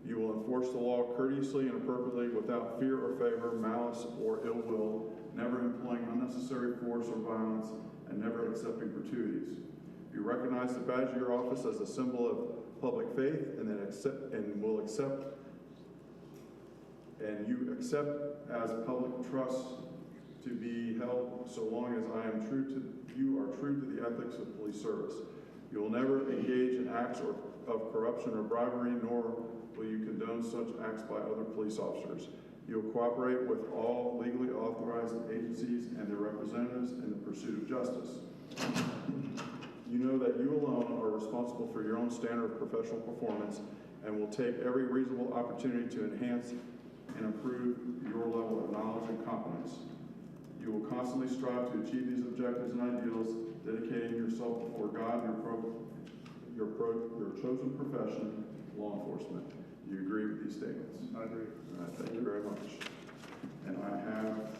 You will enforce the law courteously and appropriately, without fear or favor, malice, or ill will, never employing unnecessary force or violence, and never accepting gratuities. You recognize the badge of your office as a symbol of public faith, and you accept as public trust to be held so long as you are true to the ethics of police service. You will never engage in acts of corruption or bribery, nor will you condone such acts by other police officers. You will cooperate with all legally authorized agencies and their representatives in the pursuit of justice. You know that you alone are responsible for your own standard of professional performance and will take every reasonable opportunity to enhance and improve your level of knowledge and competence. You will constantly strive to achieve these objectives and ideals, dedicating yourself before God, your chosen profession, law enforcement. Do you agree with these statements? I agree. All right, thank you very much. And I have,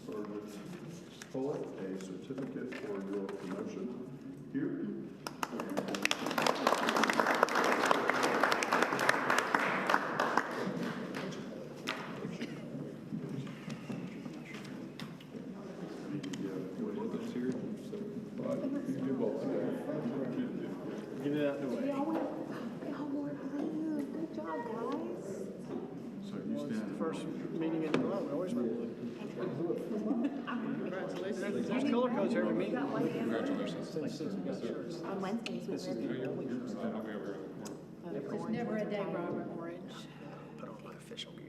Sergeant Fuller, a certificate for your promotion here. Get it out of the way. Good job, guys. So you stand. First meeting in the club, we always wear blue. Congratulations. There's color codes every meeting. Congratulations. On Wednesdays, we wear There's never a day, Robert, orange. Put on my official gear.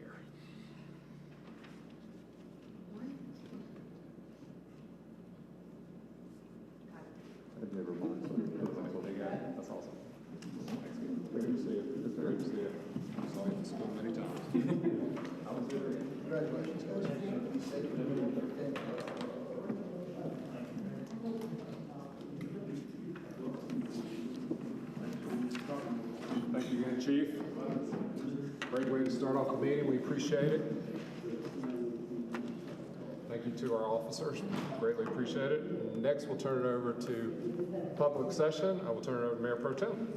Never mind. That's awesome. Good to see you. It's great to see you. I saw you in school many times. Congratulations, Thank you again, Chief. Great way to start off the meeting. We appreciate it. Thank you to our officers. Greatly appreciate it. Next, we'll turn it over to public session. I will turn it over to Mayor Pro Tem.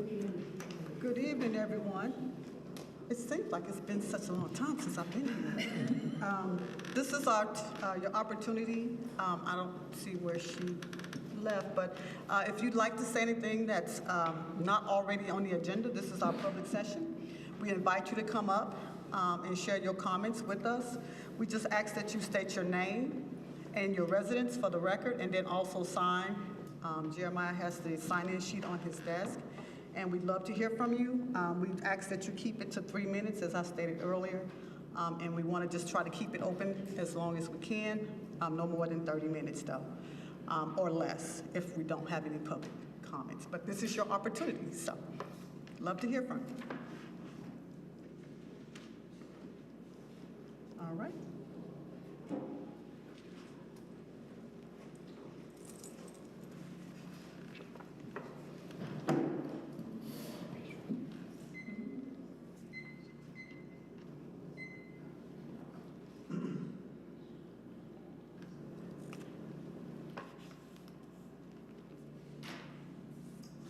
Good evening, everyone. It seems like it's been such a long time since I've been here. This is your opportunity. I don't see where she left, but if you'd like to say anything that's not already on the agenda, this is our public session. We invite you to come up and share your comments with us. We just ask that you state your name and your residence for the record, and then also sign. Jeremiah has the sign-in sheet on his desk, and we'd love to hear from you. We ask that you keep it to 3 minutes, as I stated earlier, and we want to just try to keep it open as long as we can, no more than 30 minutes though, or less if we don't have any public comments. But this is your opportunity, so love to hear from you. All right.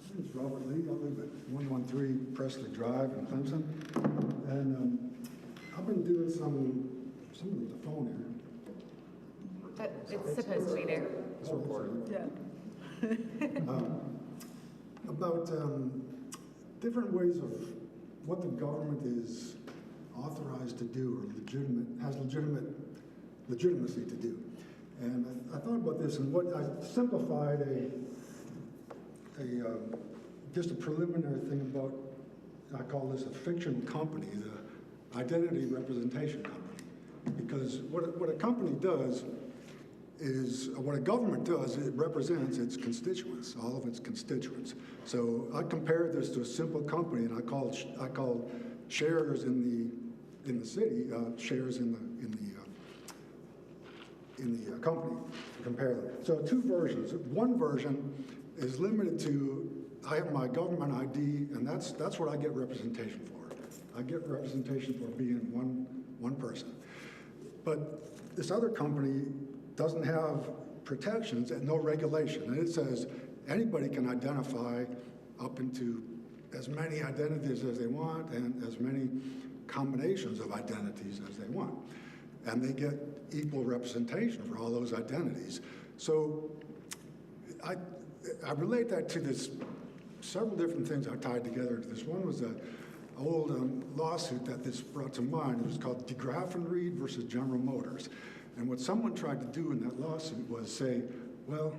My name is Robert Lee. I live at 113 Presley Drive in Clemson. And I've been doing some of the phone here. It's supposed to be there. It's recorded. Yeah. About different ways of what the government is authorized to do or has legitimacy to do. And I thought about this, and what I simplified just a preliminary thing about, I call this a fiction company, the identity representation company. Because what a company does is, what a government does, it represents its constituents, all of its constituents. So I compared this to a simple company, and I called shares in the city, shares in the company, to compare them. So two versions. One version is limited to, I have my government ID, and that's what I get representation for. I get representation for being one person. But this other company doesn't have protections and no regulation. And it says anybody can identify up into as many identities as they want and as many combinations of identities as they want. And they get equal representation for all those identities. So I relate that to this, several different things I tied together. This one was an old lawsuit that this brought to mind. It was called DeGraff and Reed versus General Motors. And what someone tried to do in that lawsuit was say, well,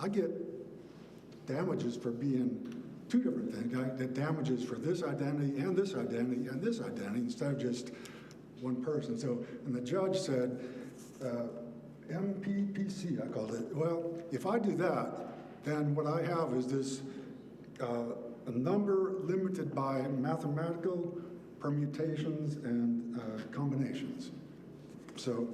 I get damages for being two different things. I get damages for this identity and this identity and this identity instead of just one person. So, and the judge said, MPPC, I called it, well, if I do that, then what I have is this a number limited by mathematical permutations and combinations. So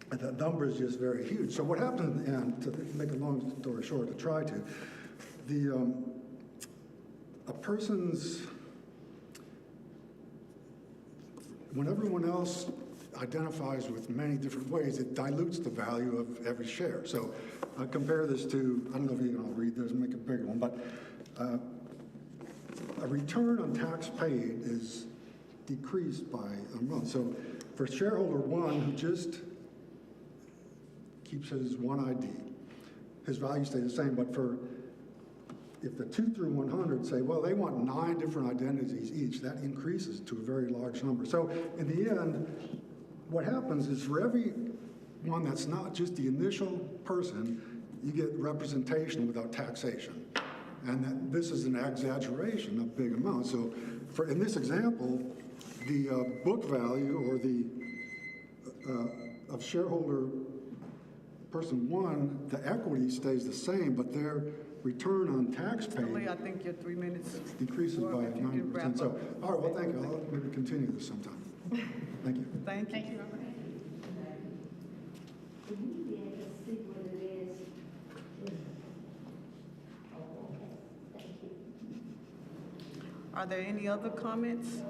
that number is just very huge. So what happens in the end, to make a long story short, to try to, a person's, when everyone else identifies with many different ways, it dilutes the value of every share. So I compare this to, I don't know if you can all read this and make a bigger one, but a return on tax paid is decreased by a month. So for shareholder one who just keeps his one ID, his value stays the same, but for if the 2 through 100 say, well, they want 9 different identities each, that increases to a very large number. So in the end, what happens is for every one that's not just the initial person, you get representation without taxation. And this is an exaggeration of big amounts. So in this example, the book value or the of shareholder person one, the equity stays the same, but their return on tax paid Lee, I think your 3 minutes decreases by if you can wrap 9%. So, up. all right, well, thank you. I'll maybe continue this sometime. Thank you. Thank you. Thank you, Robert. Are there any other comments?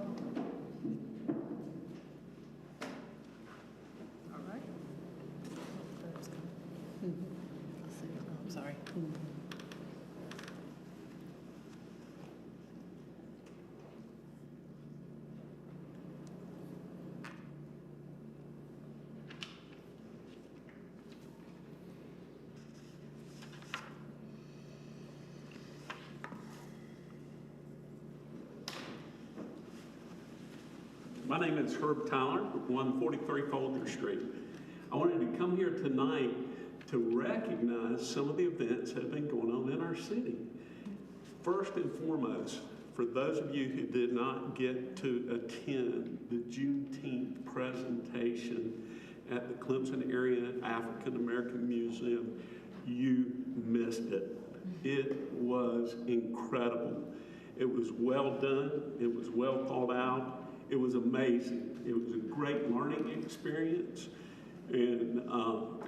All right. I'm sorry. My name is Herb Tyler, 143 Folger Street. I wanted to come here tonight to recognize some of the events that have been going on in our city. First and foremost, for those of you who did not get to attend the Juneteenth presentation at the Clemson Area African American Museum, you missed it. It was incredible. It was well done. It was well thought out. It was amazing. It was a great learning experience. And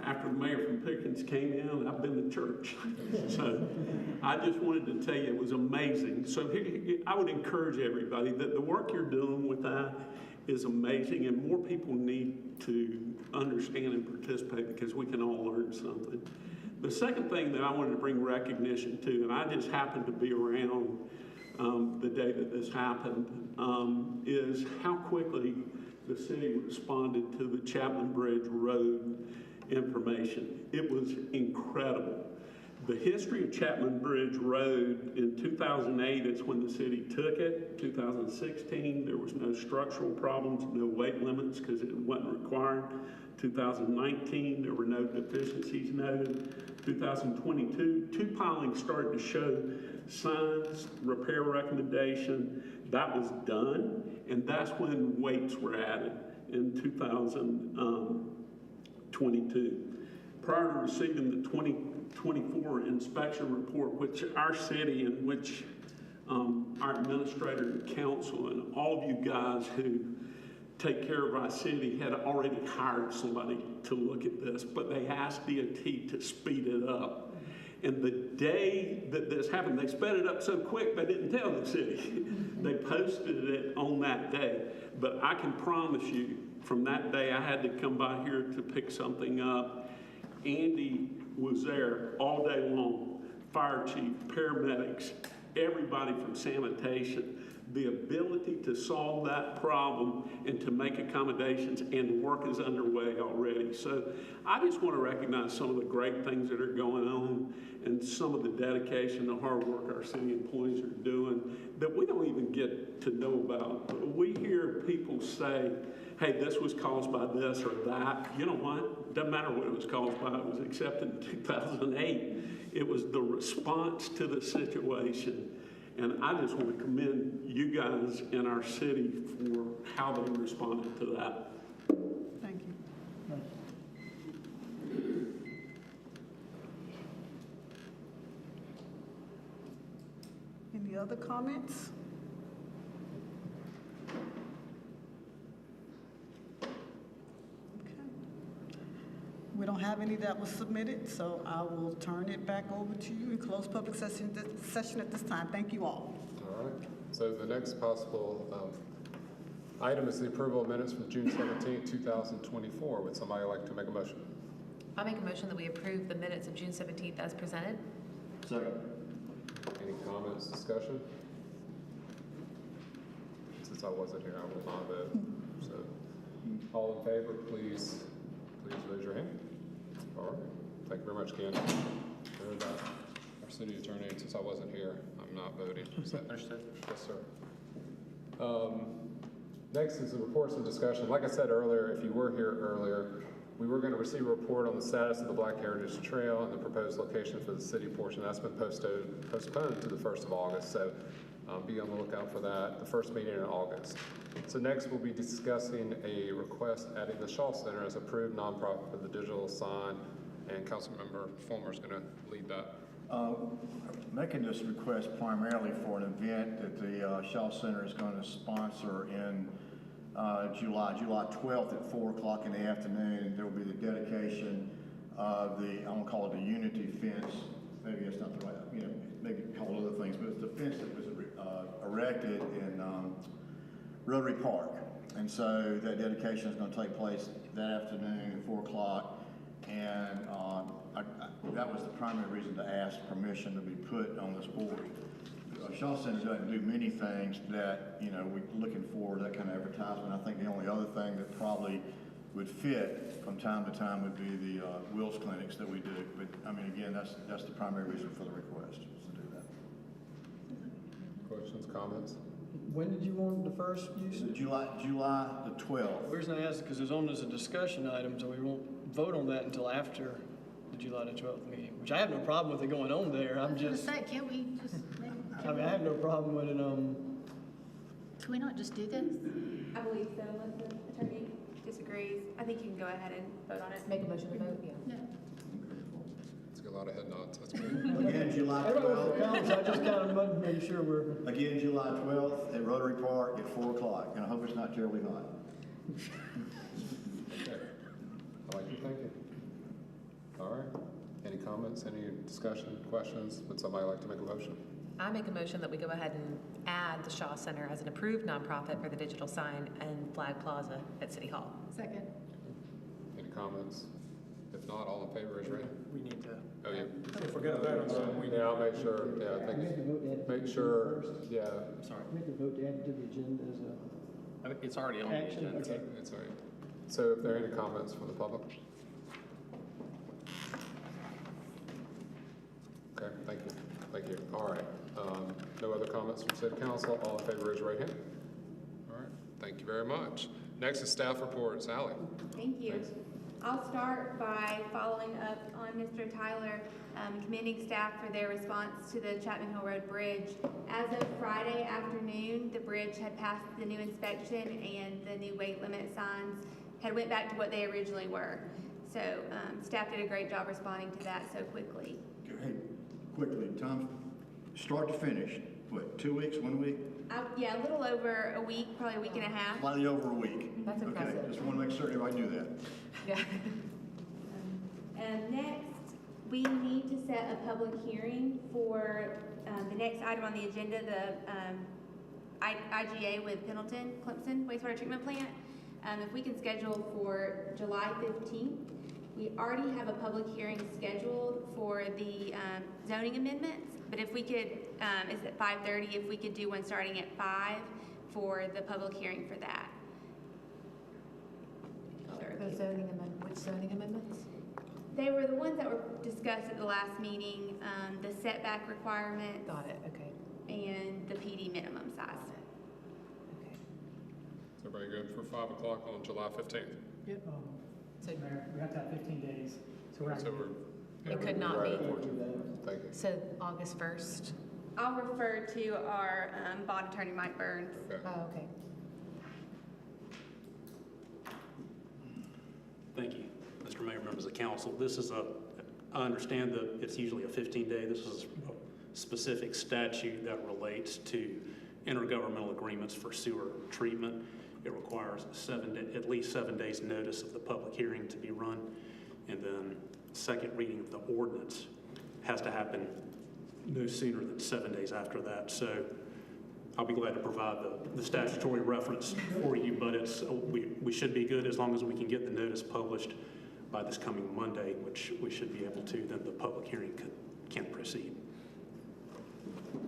after the mayor from Pickens came in, I've been to church. So I just wanted to tell you it was amazing. So I would encourage everybody that the work you're doing with that is amazing, and more people need to understand and participate because we can all learn something. The second thing that I wanted to bring recognition to, and I just happened to be around the day that this happened, is how quickly the city responded to the Chapman Bridge Road information. It was incredible. The history of Chapman Bridge Road, in 2008 is when the city took it. 2016, there was no structural problems, no weight limits because it wasn't required. 2019, there were no deficiencies noted. 2022, 2 pilings started to show signs, repair recommendation. That was done, and that's when weights were added in 2022. Prior to receiving the 2024 inspection report, which our city and which our administrator and council and all of you guys who take care of our city had already hired somebody to look at this, but they asked DOT to speed it up. And the day that this happened, they sped it up so quick they didn't tell the city. They posted it on that day. But I can promise you, from that day I had to come by here to pick something up. Andy was there all day long. Fire chief, paramedics, everybody from sanitation. The ability to solve that problem and to make accommodations, and work is underway already. So I just want to recognize some of the great things that are going on and some of the dedication, the hard work our city employees are doing that we don't even get to know about. We hear people say, hey, this was caused by this or that. You know what? Doesn't matter what it was caused by. It was accepted in 2008. It was the response to the situation. And I just want to commend you guys in our city for how they responded to that. Thank you. Any other comments? We don't have any that was submitted, so I will turn it back over to you and close public session at this time. Thank you all. All right. So the next possible item is the approval of minutes from June 17th, 2024. Would somebody like to make a motion? I'll make a motion that we approve the minutes of June 17th as presented. Second. Any comments, discussion? Since I wasn't here, I will not vote. So, all in favor, please raise your hand. All right. Thank you very much, Ken. Heard about our city attorney. Since I wasn't here, I'm not voting. Understood. Yes, sir. Next is the reports and discussion. Like I said earlier, if you were here earlier, we were going to receive a report on the status of the Black Heritage Trail and the proposed location for the city portion. That's been postponed to the 1st of August, so be on the lookout for that, the first meeting in August. So next we'll be discussing a request adding the Shaw Center as approved nonprofit for the digital sign, and Councilmember Fulmer is going to lead that. Making this request primarily for an event that the Shaw Center is going to sponsor in July 12th at 4 o'clock in the afternoon. There will be the dedication of the, I won't call it the Unity fence, maybe that's not the right, maybe call it other things, but it's the fence that was erected in Rotary Park. And so that dedication is going to take place that afternoon at 4 o'clock. And that was the primary reason to ask permission to be put on this board. Shaw Center doesn't do many things that, we're looking for that kind of advertisement. I think the only other thing that probably would fit from time to time would be the Wills clinics that we do. But I mean, again, that's the primary reason for the request, is to do that. Questions, comments? When did you want the first use? July the 12th. The reason I asked is because it's on as a discussion item, so we won't vote on that until after the July the 12th meeting, which I have no problem with it going on there. I'm just, Can't we just make? I mean, I have no problem with it. Can we not just do this? I believe so, unless the attorney disagrees. I think you can go ahead and vote on it. Make a motion to vote, yeah. Let's get a lot of head nods. That's great. Again, July Everybody 12th. comes, I just kind of wanted to make sure we're. Again, July 12th at Rotary Park at 4 o'clock. And I hope it's not terribly hot. Okay. I like your thinking. All right. Any comments, any discussion, questions? Would somebody like to make a motion? I make a motion that we go ahead and add the Shaw Center as an approved nonprofit for the digital sign and Flag Plaza at City Hall. Second. Any comments? If not, all in favor, raise your hand. We need to. Oh, yeah. If we're gonna vote on something, we need. Yeah, I'll make sure, yeah, I think, make sure, yeah. I'm sorry. Make a vote to add it to the agenda as a. It's already on the Action, agenda. okay. It's all right. So if there are any comments from the public? Okay, thank you. Thank you. All right. No other comments from City Council. All in favor, raise your right hand. All right. Thank you very much. Next is staff reports. Ally. Thank you. Thanks. I'll start by following up on Mr. Tyler, commending staff for their response to the Chapman Hill Road Bridge. As of Friday afternoon, the bridge had passed the new inspection and the new weight limit signs had went back to what they originally were. So staff did a great job responding to that so quickly. Hey, quickly, Tom, start to finish, what, 2 weeks, 1 week? Yeah, a little over a week, probably a week and a half. Slightly over a week. That's impressive. Okay, just want to make sure everybody knew that. Yeah. And next, we need to set a public hearing for the next item on the agenda, the IGA with Pendleton, Clemson wastewater treatment plant. If we can schedule for July 15th, we already have a public hearing scheduled for the zoning amendments, but if we could, it's at 5:30, if we could do one starting at 5 for the public hearing for that. The zoning amendment, which zoning amendments? They were the ones that were discussed at the last meeting, the setback requirements. Got it, okay. And the PD minimum size. Okay. Is everybody good for 5 o'clock on July 15th? Yep. So, Mayor, we have to have 15 days, so we're not. So we're. It could not be. Thank you. So August 1st? I'll refer to our bond attorney, Mike Burns. Okay. Oh, okay. Thank you, Mr. Mayor, members of the council. This is I understand that it's usually a 15-day. This is specific statute that relates to intergovernmental agreements for sewer treatment. It requires at least 7 days notice of the public hearing to be run, and then second reading of the ordinance has to happen no sooner than 7 days after that. So I'll be glad to provide the statutory reference for you, but we should be good as long as we can get the notice published by this coming Monday, which we should be able to, then the public hearing can proceed.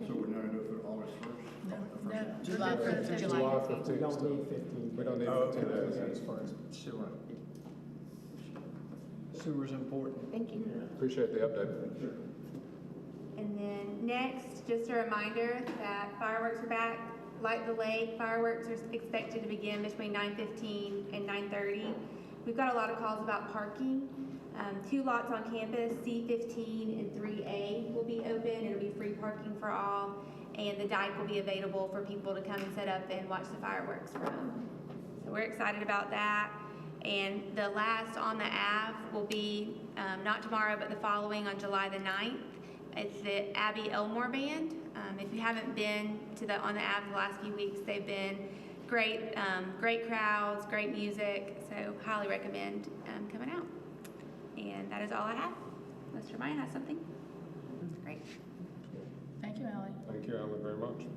So we're not going to do it for August 1st? No, July 15th. July 15th. We don't need 15. We don't need Oh, 15 days. okay, as far as sewer. Sewer's important. Thank you. Appreciate the update. And then next, just a reminder that fireworks are back. Light the Lake fireworks are expected to begin between 9:15 and 9:30. We've got a lot of calls about parking. 2 lots on campus, C15 and 3A, will be open. It'll be free parking for all, and the dike will be available for people to come and set up and watch the fireworks from. So we're excited about that. And the last on the Ave will be not tomorrow, but the following on July the 9th. It's the Abby Elmore Band. If you haven't been to on the Ave the last few weeks, they've been great, great crowds, great music. So highly recommend coming out. And that is all I have. Unless Jeremiah has something. Great. Thank you, Ally. Thank you, Alan, very much.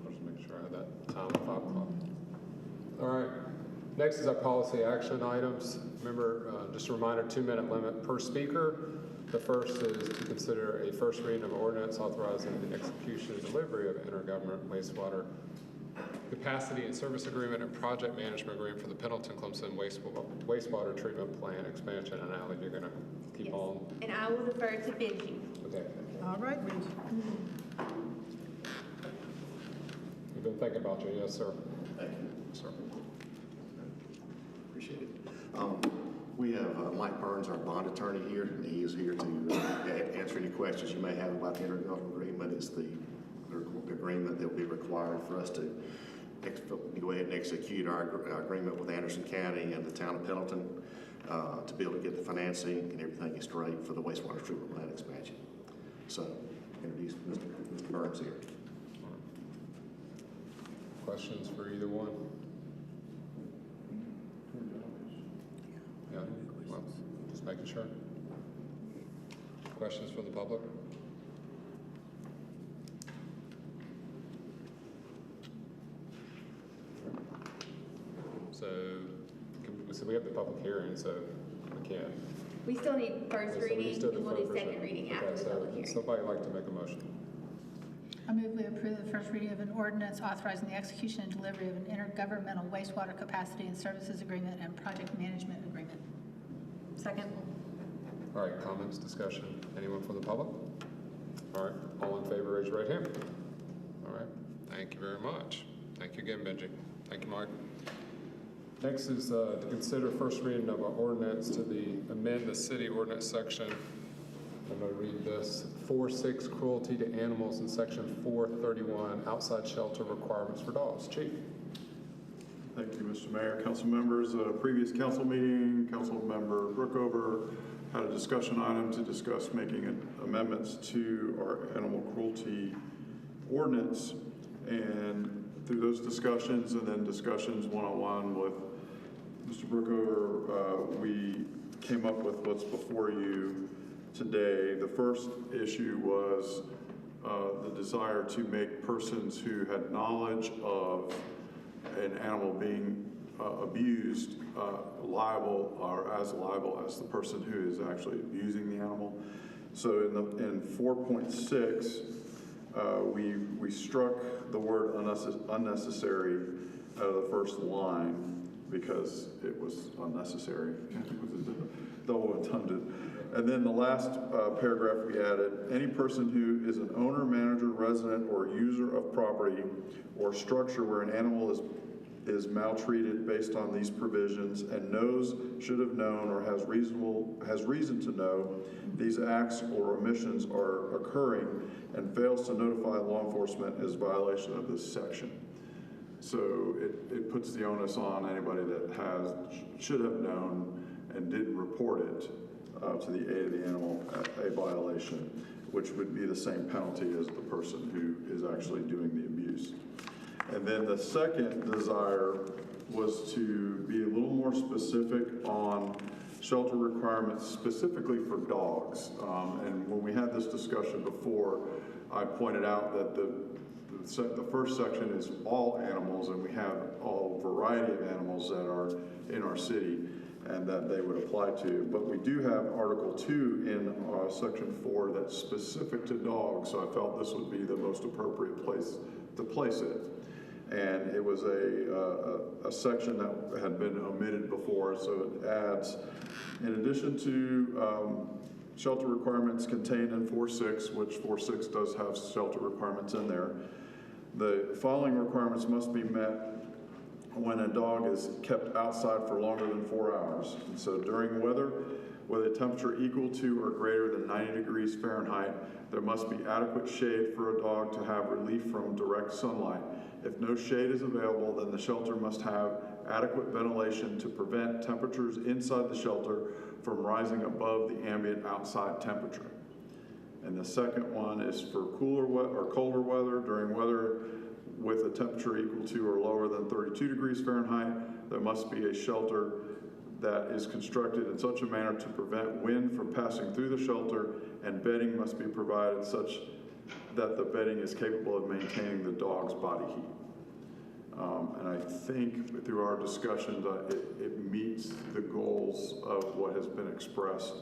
I'll just make sure I have that time at 5 o'clock. All right. Next is our policy action items. Remember, just a reminder, 2-minute limit per speaker. The first is to consider a first reading of ordinance authorizing the execution and delivery of intergovernmental wastewater capacity and service agreement and project management agreement for the Pendleton Clemson wastewater treatment plant expansion. And Ally, you're going to keep on. And I will defer to Benji. Okay. All right, Benji. We've been thinking about you. Yes, sir. Thank you. Sir. Appreciate it. We have Mike Burns, our bond attorney here, and he is here to answer any questions you may have about the intergovernmental agreement. It's the agreement that will be required for us to go ahead and execute our agreement with Anderson County and the town of Pendleton to be able to get the financing and everything is straight for the wastewater treatment plant expansion. So, introduce Mr. Burns here. Questions for either one? Yeah, well, just making sure. Questions from the public? So we have the public hearing, so we can. We still need first Okay, so we reading, still do and we'll do first second reading after Okay, the so public hearing. somebody like to make a motion? I move we approve the first reading of an ordinance authorizing the execution and delivery of an intergovernmental wastewater capacity and services agreement and project management agreement. Second. All right, comments, discussion, anyone from the public? All right, all in favor, raise your right hand. All right, thank you very much. Thank you again, Benji. Thank you, Mike. Next is to consider first reading of our ordinance to amend the city ordinance section. I'm going to read this. 4.6 cruelty to animals in section 431 outside shelter requirements for dogs. Chief. Thank you, Mr. Mayor, council members. At a previous council meeting, council member Brookover had a discussion item to discuss making amendments to our animal cruelty ordinance. And through those discussions and then discussions one-on-one with Mr. Brookover, we came up with what's before you today. The first issue was the desire to make persons who had knowledge of an animal being abused liable, or as liable as the person who is actually abusing the animal. So in 4.6, we struck the word unnecessary out of the first line because it was unnecessary. It was double intended. And then the last paragraph we added, any person who is an owner, manager, resident, or user of property or structure where an animal is maltreated based on these provisions and knows, should have known, or has reason to know these acts or omissions are occurring and fails to notify law enforcement is violation of this section. So it puts the onus on anybody that should have known and didn't report it to the aid of the animal, a violation, which would be the same penalty as the person who is actually doing the abuse. And then the second desire was to be a little more specific on shelter requirements specifically for dogs. And when we had this discussion before, I pointed out that the first section is all animals, and we have all variety of animals that are in our city and that they would apply to. But we do have Article 2 in Section 4 that's specific to dogs, so I felt this would be the most appropriate place to place it. And it was a section that had been omitted before, so it adds, in addition to shelter requirements contained in 4.6, which 4.6 does have shelter requirements in there, the following requirements must be met when a dog is kept outside for longer than 4 hours. And so during weather, with a temperature equal to or greater than 90 degrees Fahrenheit, there must be adequate shade for a dog to have relief from direct sunlight. If no shade is available, then the shelter must have adequate ventilation to prevent temperatures inside the shelter from rising above the ambient outside temperature. And the second one is for cooler or colder weather. During weather with a temperature equal to or lower than 32 degrees Fahrenheit, there must be a shelter that is constructed in such a manner to prevent wind from passing through the shelter, and bedding must be provided such that the bedding is capable of maintaining the dog's body heat. And I think through our discussions, it meets the goals of what has been expressed.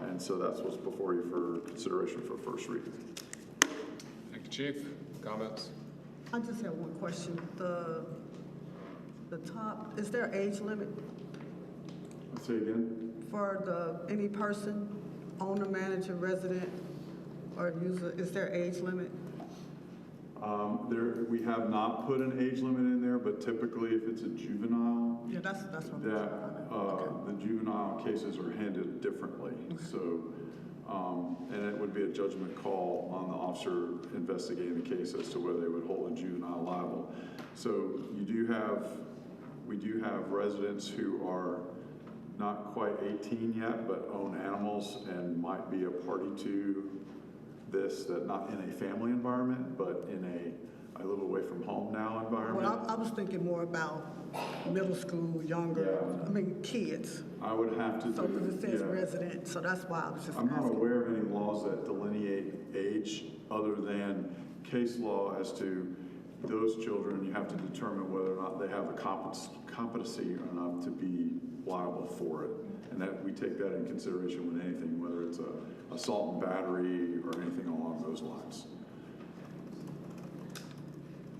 And so that's what's before you for consideration for first reading. Thank you, Chief. Comments? I just have one question. The top, is there an age limit Say again? for any person, owner, manager, resident, or user? Is there an age limit? We have not put an age limit in there, but typically if it's a juvenile, Yeah, that's what the juvenile cases are handled differently. So, and it would be a judgment call on the officer investigating the case as to whether they would hold a juvenile liable. So we do have residents who are not quite 18 yet, but own animals and might be a party to this, that not in a family environment, but in I live away from home now environment. Well, I was thinking more about middle school, younger, kids. I would have to So, because it says resident, so that's why I was just I'm not asking. aware of any laws that delineate age other than case law as to those children. You have to determine whether or not they have the competency enough to be liable for it. And that we take that in consideration with anything, whether it's a assault and battery or anything along those lines.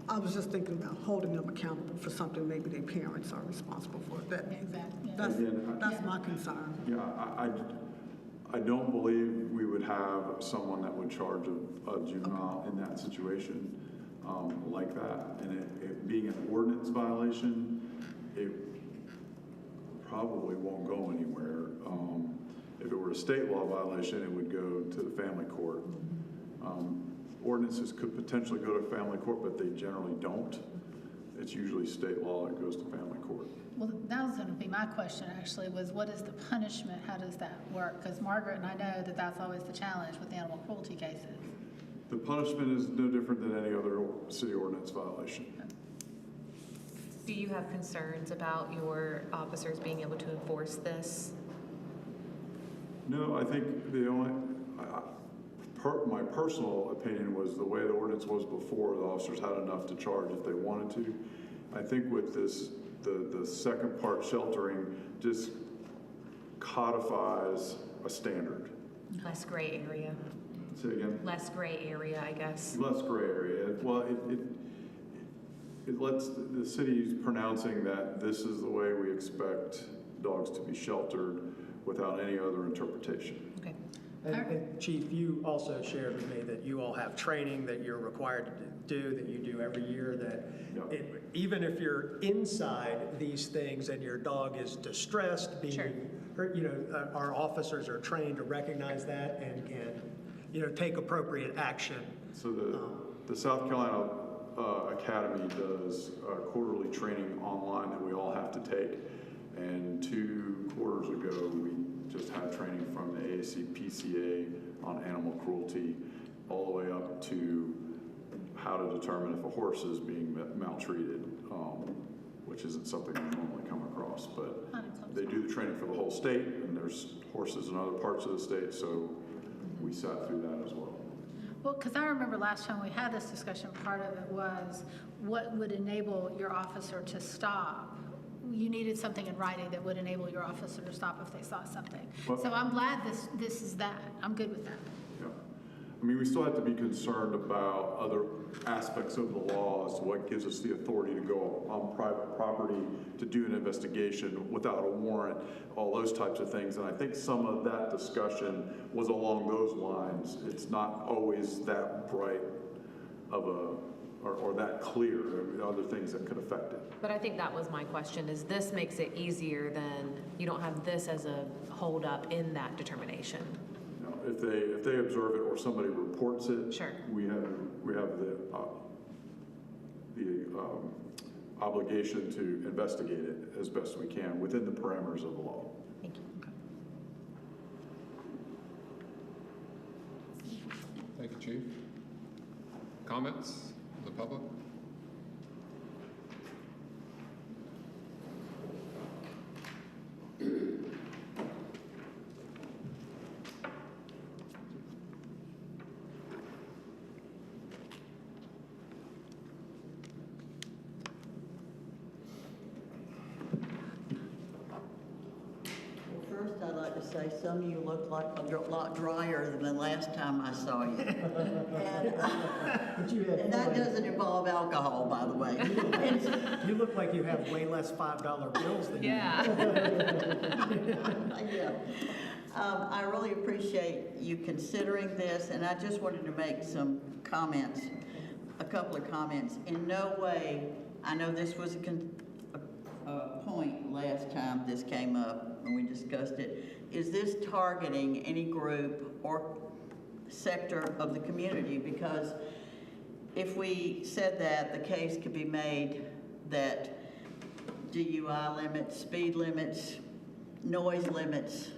I was just thinking about holding them accountable for something maybe their parents are responsible for. That's my concern. Yeah, I don't believe we would have someone that would charge a juvenile in that situation like that. And it being an ordinance violation, it probably won't go anywhere. If it were a state law violation, it would go to the family court. Ordinances could potentially go to family court, but they generally don't. It's usually state law that goes to family court. Well, that was going to be my question, actually, was what is the punishment? How does that work? Because Margaret and I know that that's always the challenge with animal cruelty cases. The punishment is no different than any other city ordinance violation. Do you have concerns about your officers being able to enforce this? No, I think the only, my personal opinion was the way the ordinance was before, the officers had enough to charge if they wanted to. I think with this, the second part, sheltering, just codifies a standard. Less gray area. Say again? Less gray area, I guess. Less gray area. Well, it lets the city's pronouncing that this is the way we expect dogs to be sheltered without any other interpretation. Okay. And Chief, you also shared with me that you all have training that you're required to do, that you do every year, that even if you're inside these things and your dog is distressed, being hurt, our officers are trained to recognize that and can, take appropriate action. So the South Carolina Academy does quarterly training online that we all have to take. And 2 quarters ago, we just had training from the AACPCA on animal cruelty, all the way up to how to determine if a horse is being maltreated, which isn't something we normally come across. But they do the training for the whole state, and there's horses in other parts of the state, so we sat through that as well. Well, because I remember last time we had this discussion, part of it was what would enable your officer to stop. You needed something in writing that would enable your officer to stop if they saw something. Well, so I'm glad this is that. I'm good with that. Yeah. I mean, we still have to be concerned about other aspects of the law as to what gives us the authority to go on private property to do an investigation without a warrant, all those types of things. And I think some of that discussion was along those lines. It's not always that bright of a, or that clear. There are other things that could affect it. But I think that was my question, is this makes it easier than, you don't have this as a holdup in that determination. If they observe it or somebody reports it, sure, we have the obligation to investigate it as best we can within the parameters of the law. Thank you. Thank you, Chief. Comments from the public? First, I'd like to say some of you look like a lot drier than the last time I saw you. And that doesn't involve alcohol, by the way. You look like you have way less $5 bills than yeah. Yeah. I really appreciate you considering this, and I just wanted to make some comments, a couple of comments. In no way, I know this was a point last time this came up when we discussed it. Is this targeting any group or sector of the community? Because if we said that, the case could be made that DUI limits, speed limits, noise limits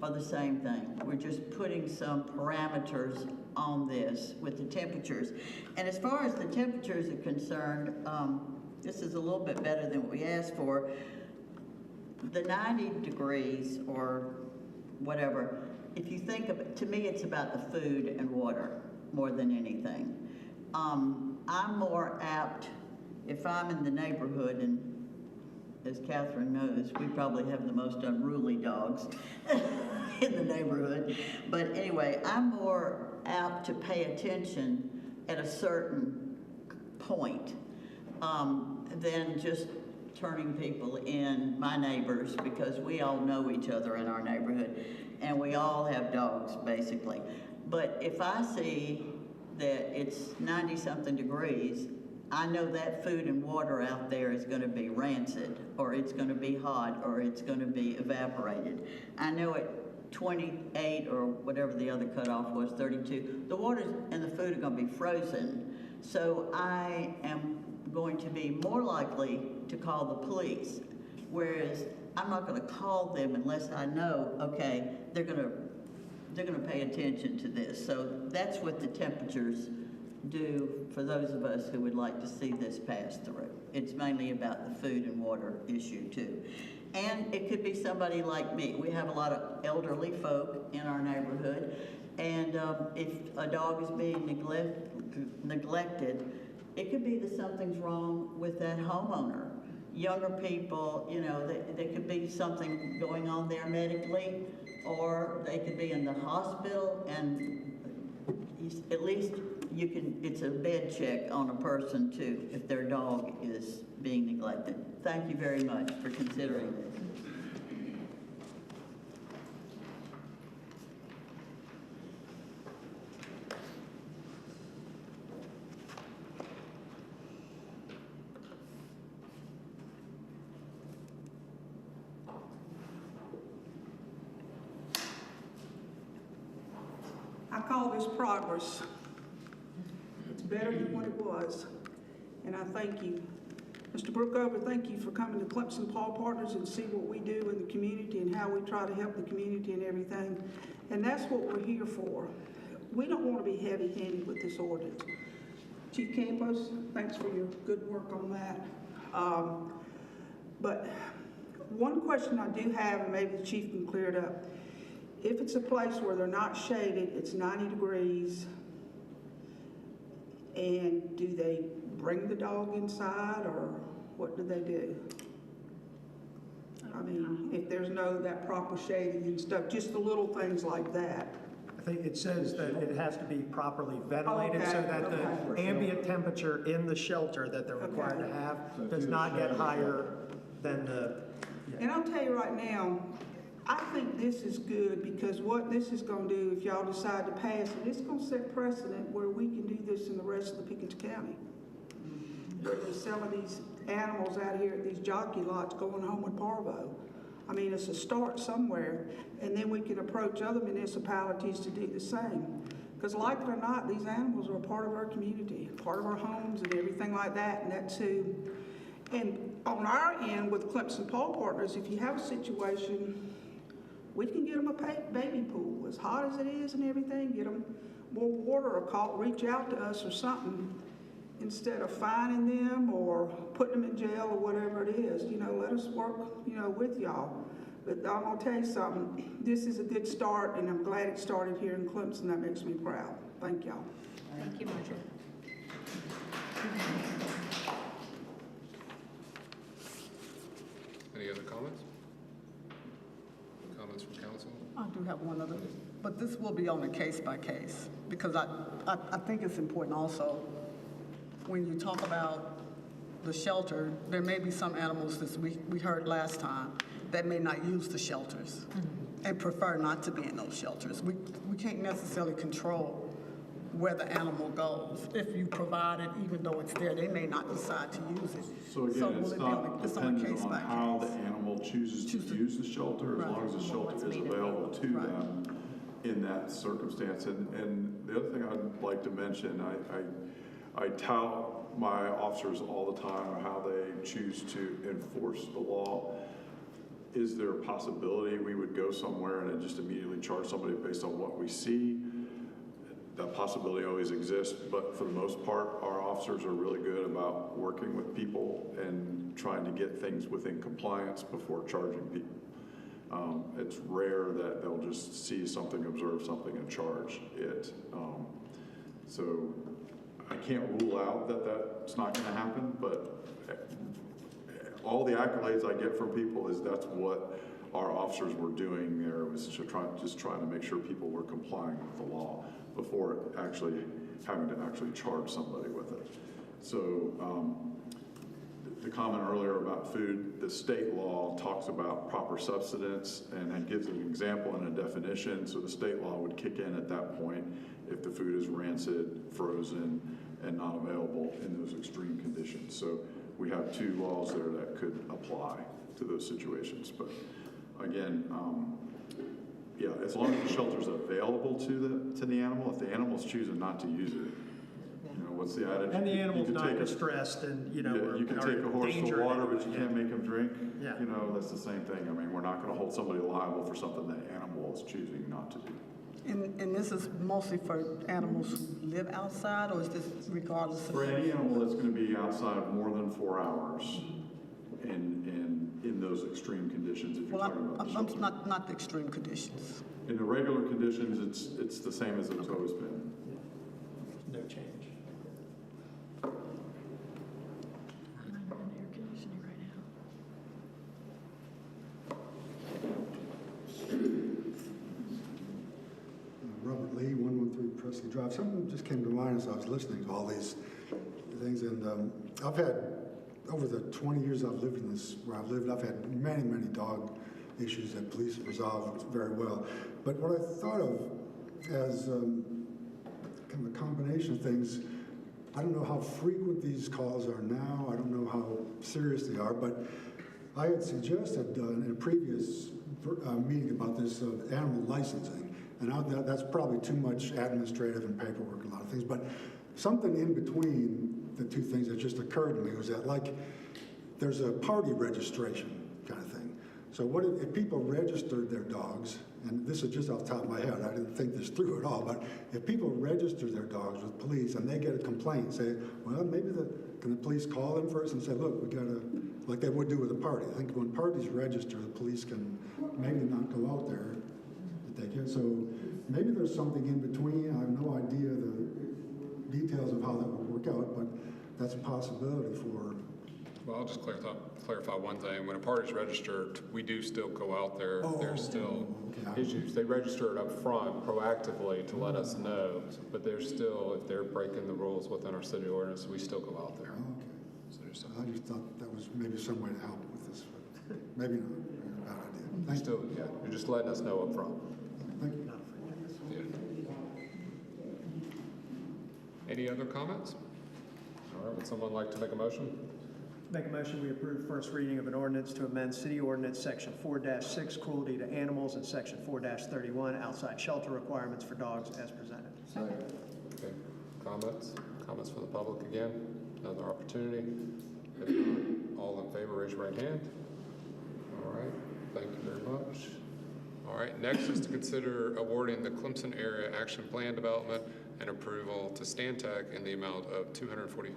are the same thing. We're just putting some parameters on this with the temperatures. And as far as the temperatures are concerned, this is a little bit better than what we asked for. The 90 degrees or whatever, if you think of it, to me it's about the food and water more than anything. I'm more apt, if I'm in the neighborhood, and as Catherine knows, we probably have the most unruly dogs in the neighborhood. But anyway, I'm more apt to pay attention at a certain point than just turning people in, my neighbors, because we all know each other in our neighborhood, and we all have dogs, basically. But if I see that it's 90-something degrees, I know that food and water out there is going to be rancid, or it's going to be hot, or it's going to be evaporated. I know at 28 or whatever the other cutoff was, 32, the water and the food are going to be frozen. So I am going to be more likely to call the police, whereas I'm not going to call them unless I know, okay, they're going to pay attention to this. So that's what the temperatures do for those of us who would like to see this pass through. It's mainly about the food and water issue too. And it could be somebody like me. We have a lot of elderly folk in our neighborhood, and if a dog is being neglected, it could be that something's wrong with that homeowner. Younger people, you know, there could be something going on there medically, or they could be in the hospital, and at least you can, it's a bed check on a person too, if their dog is being neglected. Thank you very much for considering this. I call this progress. It's better than what it was, and I thank you. Mr. Brookover, thank you for coming to Clemson Paul Partners and see what we do in the community and how we try to help the community and everything. And that's what we're here for. We don't want to be heavy-handed with this ordinance. Chief Campos, thanks for your good work on that. But one question I do have, and maybe the chief can clear it up. If it's a place where they're not shaded, it's 90 degrees, and do they bring the dog inside, or what do they do? I mean, if there's that proper shading and stuff, just the little things like that. I think it says that it has to be properly ventilated so that the ambient temperature in the shelter that they're required to have does not get higher than the... And I'll tell you right now, I think this is good because what this is going to do, if y'all decide to pass it, it's going to set precedent where we can do this in the rest of the Pickens County. Where they're selling these animals out here at these jockey lots going home with parvo. I mean, it's a start somewhere, and then we can approach other municipalities to do the same. Because like it or not, these animals are a part of our community, part of our homes and everything like that, and that's who. And on our end with Clemson Paul Partners, if you have a situation, we can get them a baby pool, as hot as it is and everything, get them more water or reach out to us or something, instead of fining them or putting them in jail or whatever it is. Let us work, with y'all. But I'm gonna tell you something, this is a good start, and I'm glad it started here in Clemson. That makes me proud. Thank y'all. Thank you, Marjorie. Any other comments? Comments from council? I do have one other, but this will be on a case by case, because I think it's important also, when you talk about the shelter, there may be some animals, as we heard last time, that may not use the shelters and prefer not to be in those shelters. We can't necessarily control where the animal goes. If you provide it, even though it's there, they may not decide to use it. So again, it's not dependent on how the animal chooses to use the shelter, as long as the shelter is available to them in that circumstance. And the other thing I'd like to mention, I tout my officers all the time on how they choose to enforce the law. Is there a possibility we would go somewhere and just immediately charge somebody based on what we see? That possibility always exists, but for the most part, our officers are really good about working with people and trying to get things within compliance before charging people. It's rare that they'll just see something, observe something, and charge it. So I can't rule out that that's not going to happen, but all the accolades I get from people is that's what our officers were doing there, was just trying to make sure people were complying with the law before actually having to actually charge somebody with it. So the comment earlier about food, the state law talks about proper subsistence and gives an example and a definition. So the state law would kick in at that point if the food is rancid, frozen, and not available in those extreme conditions. So we have two laws there that could apply to those situations. But again, yeah, as long as the shelter's available to the animal, if the animal's choosing not to use it, what's the attitude? And the animal's not distressed and, you can take a horse to water, but you can't make him drink. Yeah. That's the same thing. I mean, we're not going to hold somebody liable for something that animal is choosing not to do. And this is mostly for animals who live outside, or is this regardless of... For any animal that's going to be outside more than 4 hours in those extreme conditions, if you're talking about the not the extreme conditions. In the regular conditions, it's the same as it's always been. No change. Robert Lee, 113 Presley Drive. Something just came to mind as I was listening to all these things, and I've had, over the 20 years I've lived in this, where I've lived, I've had many, many dog issues that police have resolved very well. But what I thought of as kind of a combination of things, I don't know how frequent these calls are now, I don't know how serious they are, but I had suggested in a previous meeting about this animal licensing, and that's probably too much administrative and paperwork, a lot of things, but something in between the two things that just occurred to me was that, like, there's a party registration kind of thing. So what if people registered their dogs, and this is just off the top of my head, I didn't think this through at all, but if people register their dogs with police and they get a complaint, say, well, maybe can the police call them first and say, look, we gotta, like they would do with a party. I think when parties register, the police can maybe not go out there if they can. So maybe there's something in between. I have no idea the details of how that would work out, but that's a possibility for. Well, I'll just clarify one thing. When a party's registered, we do still go out there. There's still issues. They register it up front proactively to let us know, but there's still, if they're breaking the rules within our city ordinance, we still go out there. So there's some, I just thought that was maybe some way to help with this, but maybe not. Bad idea. Thank still, yeah, you're just letting us know up front. Thank you. Yeah. Any other comments? All right, would someone like to make a motion? Make a motion, we approve first reading of an ordinance to amend City Ordinance Section 4-6, cruelty to animals, and Section 4-31, outside shelter requirements for dogs as presented. Okay, comments? Comments from the public again? Another opportunity? If not, all in favor, raise your right hand. All right, thank you very much. All right, next is to consider awarding the Clemson Area Action Plan Development and approval to Stantec in the amount of $240,000.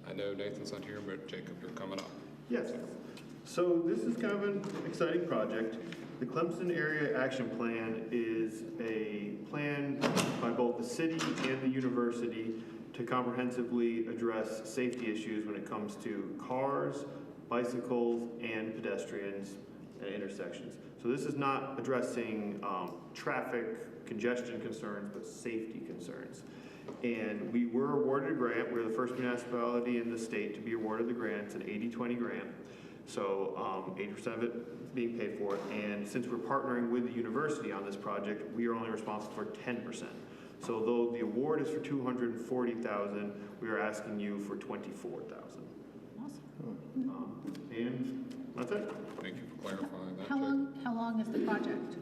I know Nathan's not here, but Jacob, you're coming up. Yes. So this is kind of an exciting project. The Clemson Area Action Plan is a plan by both the city and the university to comprehensively address safety issues when it comes to cars, bicycles, and pedestrians at intersections. So this is not addressing traffic congestion concerns, but safety concerns. And we were awarded a grant. We're the first municipality in the state to be awarded the grant. It's an 80-20 grant. So 80% of it being paid for. And since we're partnering with the university on this project, we are only responsible for 10%. So though the award is for $240,000, we are asking you for $24,000. Awesome. And that's it. Thank you for clarifying that. How long is the project?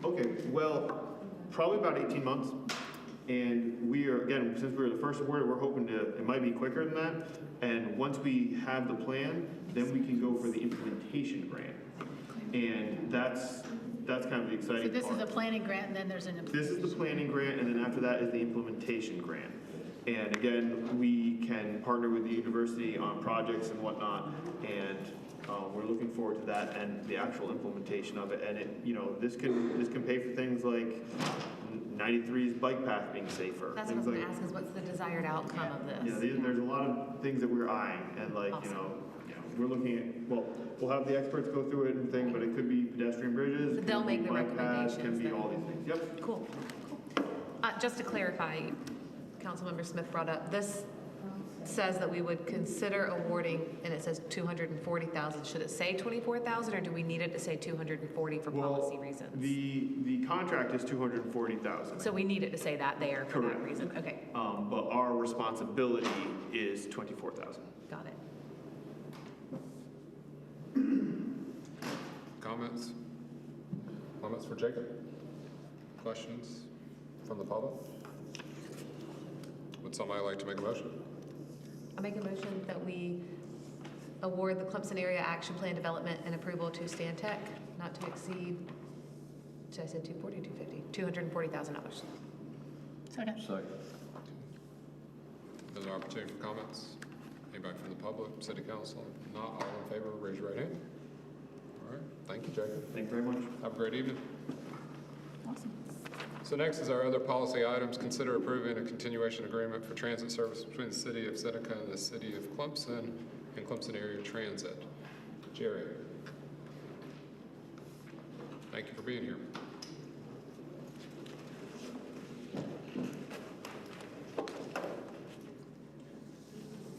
Okay, well, probably about 18 months. And we are, again, since we were the first award, we're hoping it might be quicker than that. And once we have the plan, then we can go for the implementation grant. And that's kind of the exciting So this part. is a planning grant, and then there's an This is the planning grant, and then after that is the implementation grant. And again, we can partner with the university on projects and whatnot, and we're looking forward to that and the actual implementation of it. And it, this can pay for things like 93's bike path being safer. That's what I was going to ask, is what's the desired outcome of this? Yeah, there's a lot of things that we're eyeing, and we're looking at, well, we'll have the experts go through it and thing, but it could be pedestrian bridges. So they'll make the bike paths, recommendations. Can be then. all these things. Yep. Cool. Just to clarify, Councilmember Smith brought up, this says that we would consider awarding, and it says 240,000. Should it say 24,000, or do we need it to say 240 for policy reasons? The contract is 240,000. So we need it to say that there for that reason. Okay, But our responsibility is 24,000. got it. Comments? Comments for Jacob? Questions from the public? Would somebody like to make a motion? I make a motion that we award the Clemson Area Action Plan Development and approval to Stantec, not to exceed, should I say 240 or 250? $240,000. Second. There's an opportunity for comments. Anybody from the public, city council? Not all in favor, raise your right hand. All right, thank you, Jacob. Thank you very much. Have a great evening. Awesome. So next is our other policy items. Consider approving a continuation agreement for transit service between the city of Seneca and the city of Clemson and Clemson Area Transit. Jerry. Thank you for being here.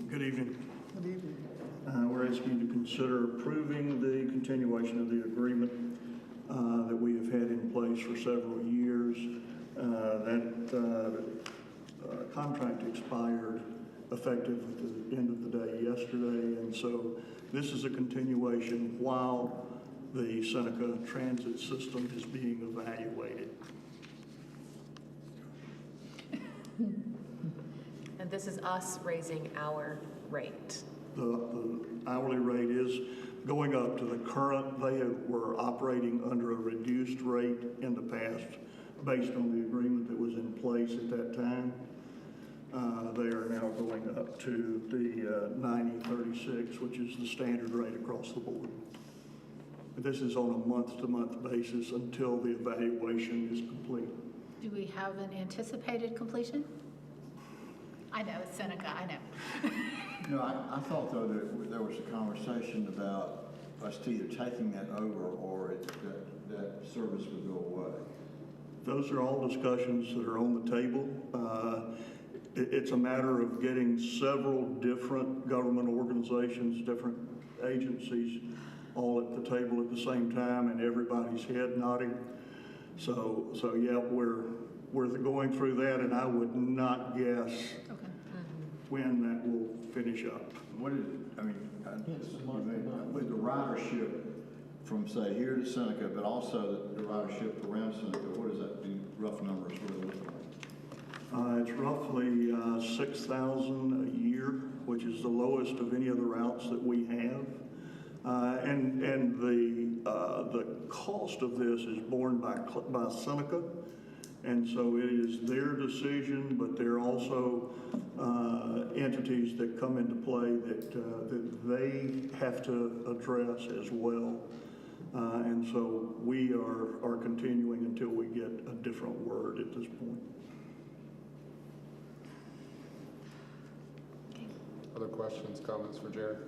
Good evening. Good evening. We're asking you to consider approving the continuation of the agreement that we have had in place for several years. That contract expired effective at the end of the day yesterday, and so this is a continuation while the Seneca transit system is being evaluated. And this is us raising our rate. the hourly rate is going up to the current. They were operating under a reduced rate in the past based on the agreement that was in place at that time. They are now going up to the 90-36, which is the standard rate across the board. This is on a month-to-month basis until the evaluation is complete. Do we have an anticipated completion? I know, it's Seneca, I know. No, I thought though that there was a conversation about us either taking that over or that service would go away. Those are all discussions that are on the table. It's a matter of getting several different government organizations, different agencies, all at the table at the same time, and everybody's head nodding. So yeah, we're going through that, and I would not guess when that will finish up. What is, I mean, with the ridership from, say, here to Seneca, but also the ridership around Seneca, what does that do, rough numbers, what are they looking like? It's roughly 6,000 a year, which is the lowest of any of the routes that we have. And the cost of this is borne by Seneca, and so it is their decision, but there are also entities that come into play that they have to address as well. And so we are continuing until we get a different word at this point. Other questions, comments for Jared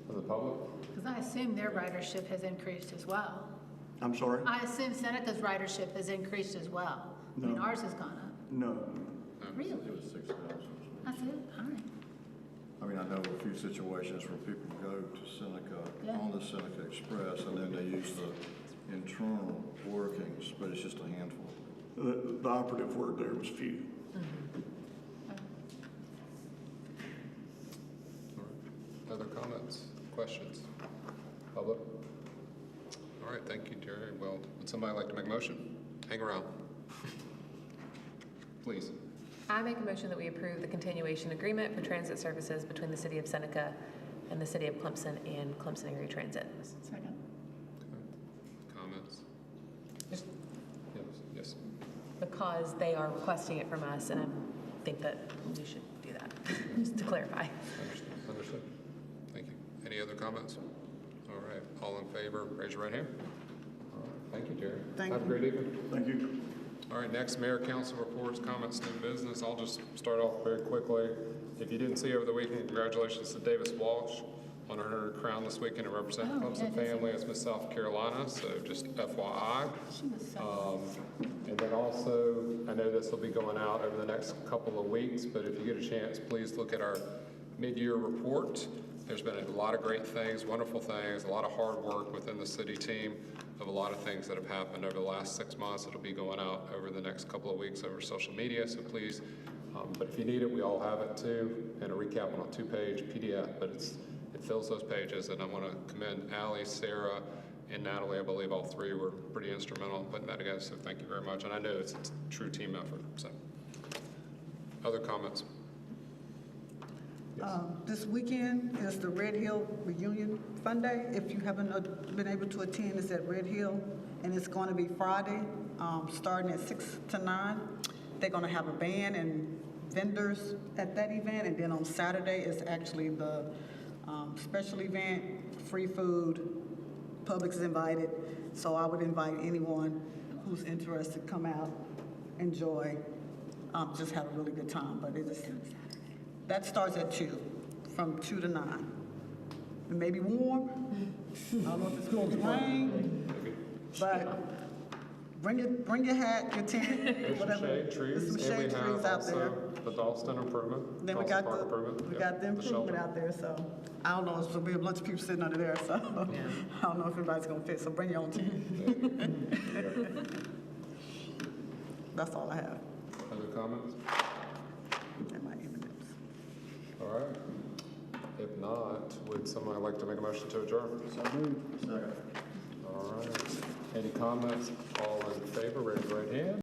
from the public? Because I assume their ridership has increased as well. I'm sorry? I assume Seneca's ridership has increased as well. No. I mean, ours has gone up. No. Really? It was 6,000. That's it, all right. I mean, I know a few situations where people go to Seneca on the Seneca Express and then they use the internal workings, but it's just a handful. The operative word there was few. Other comments, questions? Public? All right, thank you, Jerry. Well, would somebody like to make a motion? Hang around. Please. I make a motion that we approve the continuation agreement for transit services between the City of Seneca and the City of Clemson and Clemson Area Transit. Second. Comments? Just Yes. because they are requesting it from us, and I think that we should do that, just to clarify. Understood. Thank you. Any other comments? All right, all in favor, raise your right hand. All right, thank you, Jerry. Have a great evening. Thank you. All right, next, Mayor, Council reports, comments, new business. I'll just start off very quickly. If you didn't see over the weekend, congratulations to Davis Walsh on her crown this weekend to represent the Clemson family as Miss South Carolina, so just FYI. And then also, I know this will be going out over the next couple of weeks, but if you get a chance, please look at our mid-year report. There's been a lot of great things, wonderful things, a lot of hard work within the city team of a lot of things that have happened over the last 6 months. It'll be going out over the next couple of weeks over social media, so please, but if you need it, we all have it too, and a recap on a 2-page PDF, but it fills those pages, and I want to commend Allie, Sarah, and Natalie. I believe all three were pretty instrumental in putting that together, so thank you very much, and I know it's a true team effort, so. Other comments? This weekend is the Red Hill Reunion Fun Day. If you haven't been able to attend, it's at Red Hill, and it's going to be Friday, starting at 6 to 9. They're going to have a band and vendors at that event, and then on Saturday is actually the special event, free food, public's invited. So I would invite anyone who's interested to come out, enjoy, just have a really good time. But that starts at 2, from 2 to 9. It may be warm. I don't know if it's going to rain, but bring your hat, your tent, There's whatever. some shade trees, There's some and we shade trees have out there. also the Dalston improvement. Then we Dalston got Park the improvement. Yeah, improvement shelter. out there, so I don't know, there'll be a bunch of people sitting under there, so I don't know if everybody's gonna fit, so bring your own tent. That's all I have. Other comments? And my M&Ms. All right. If not, would somebody like to make a motion to adjourn? So moved. Second. All right. Any comments? All in favor, raise your right hand.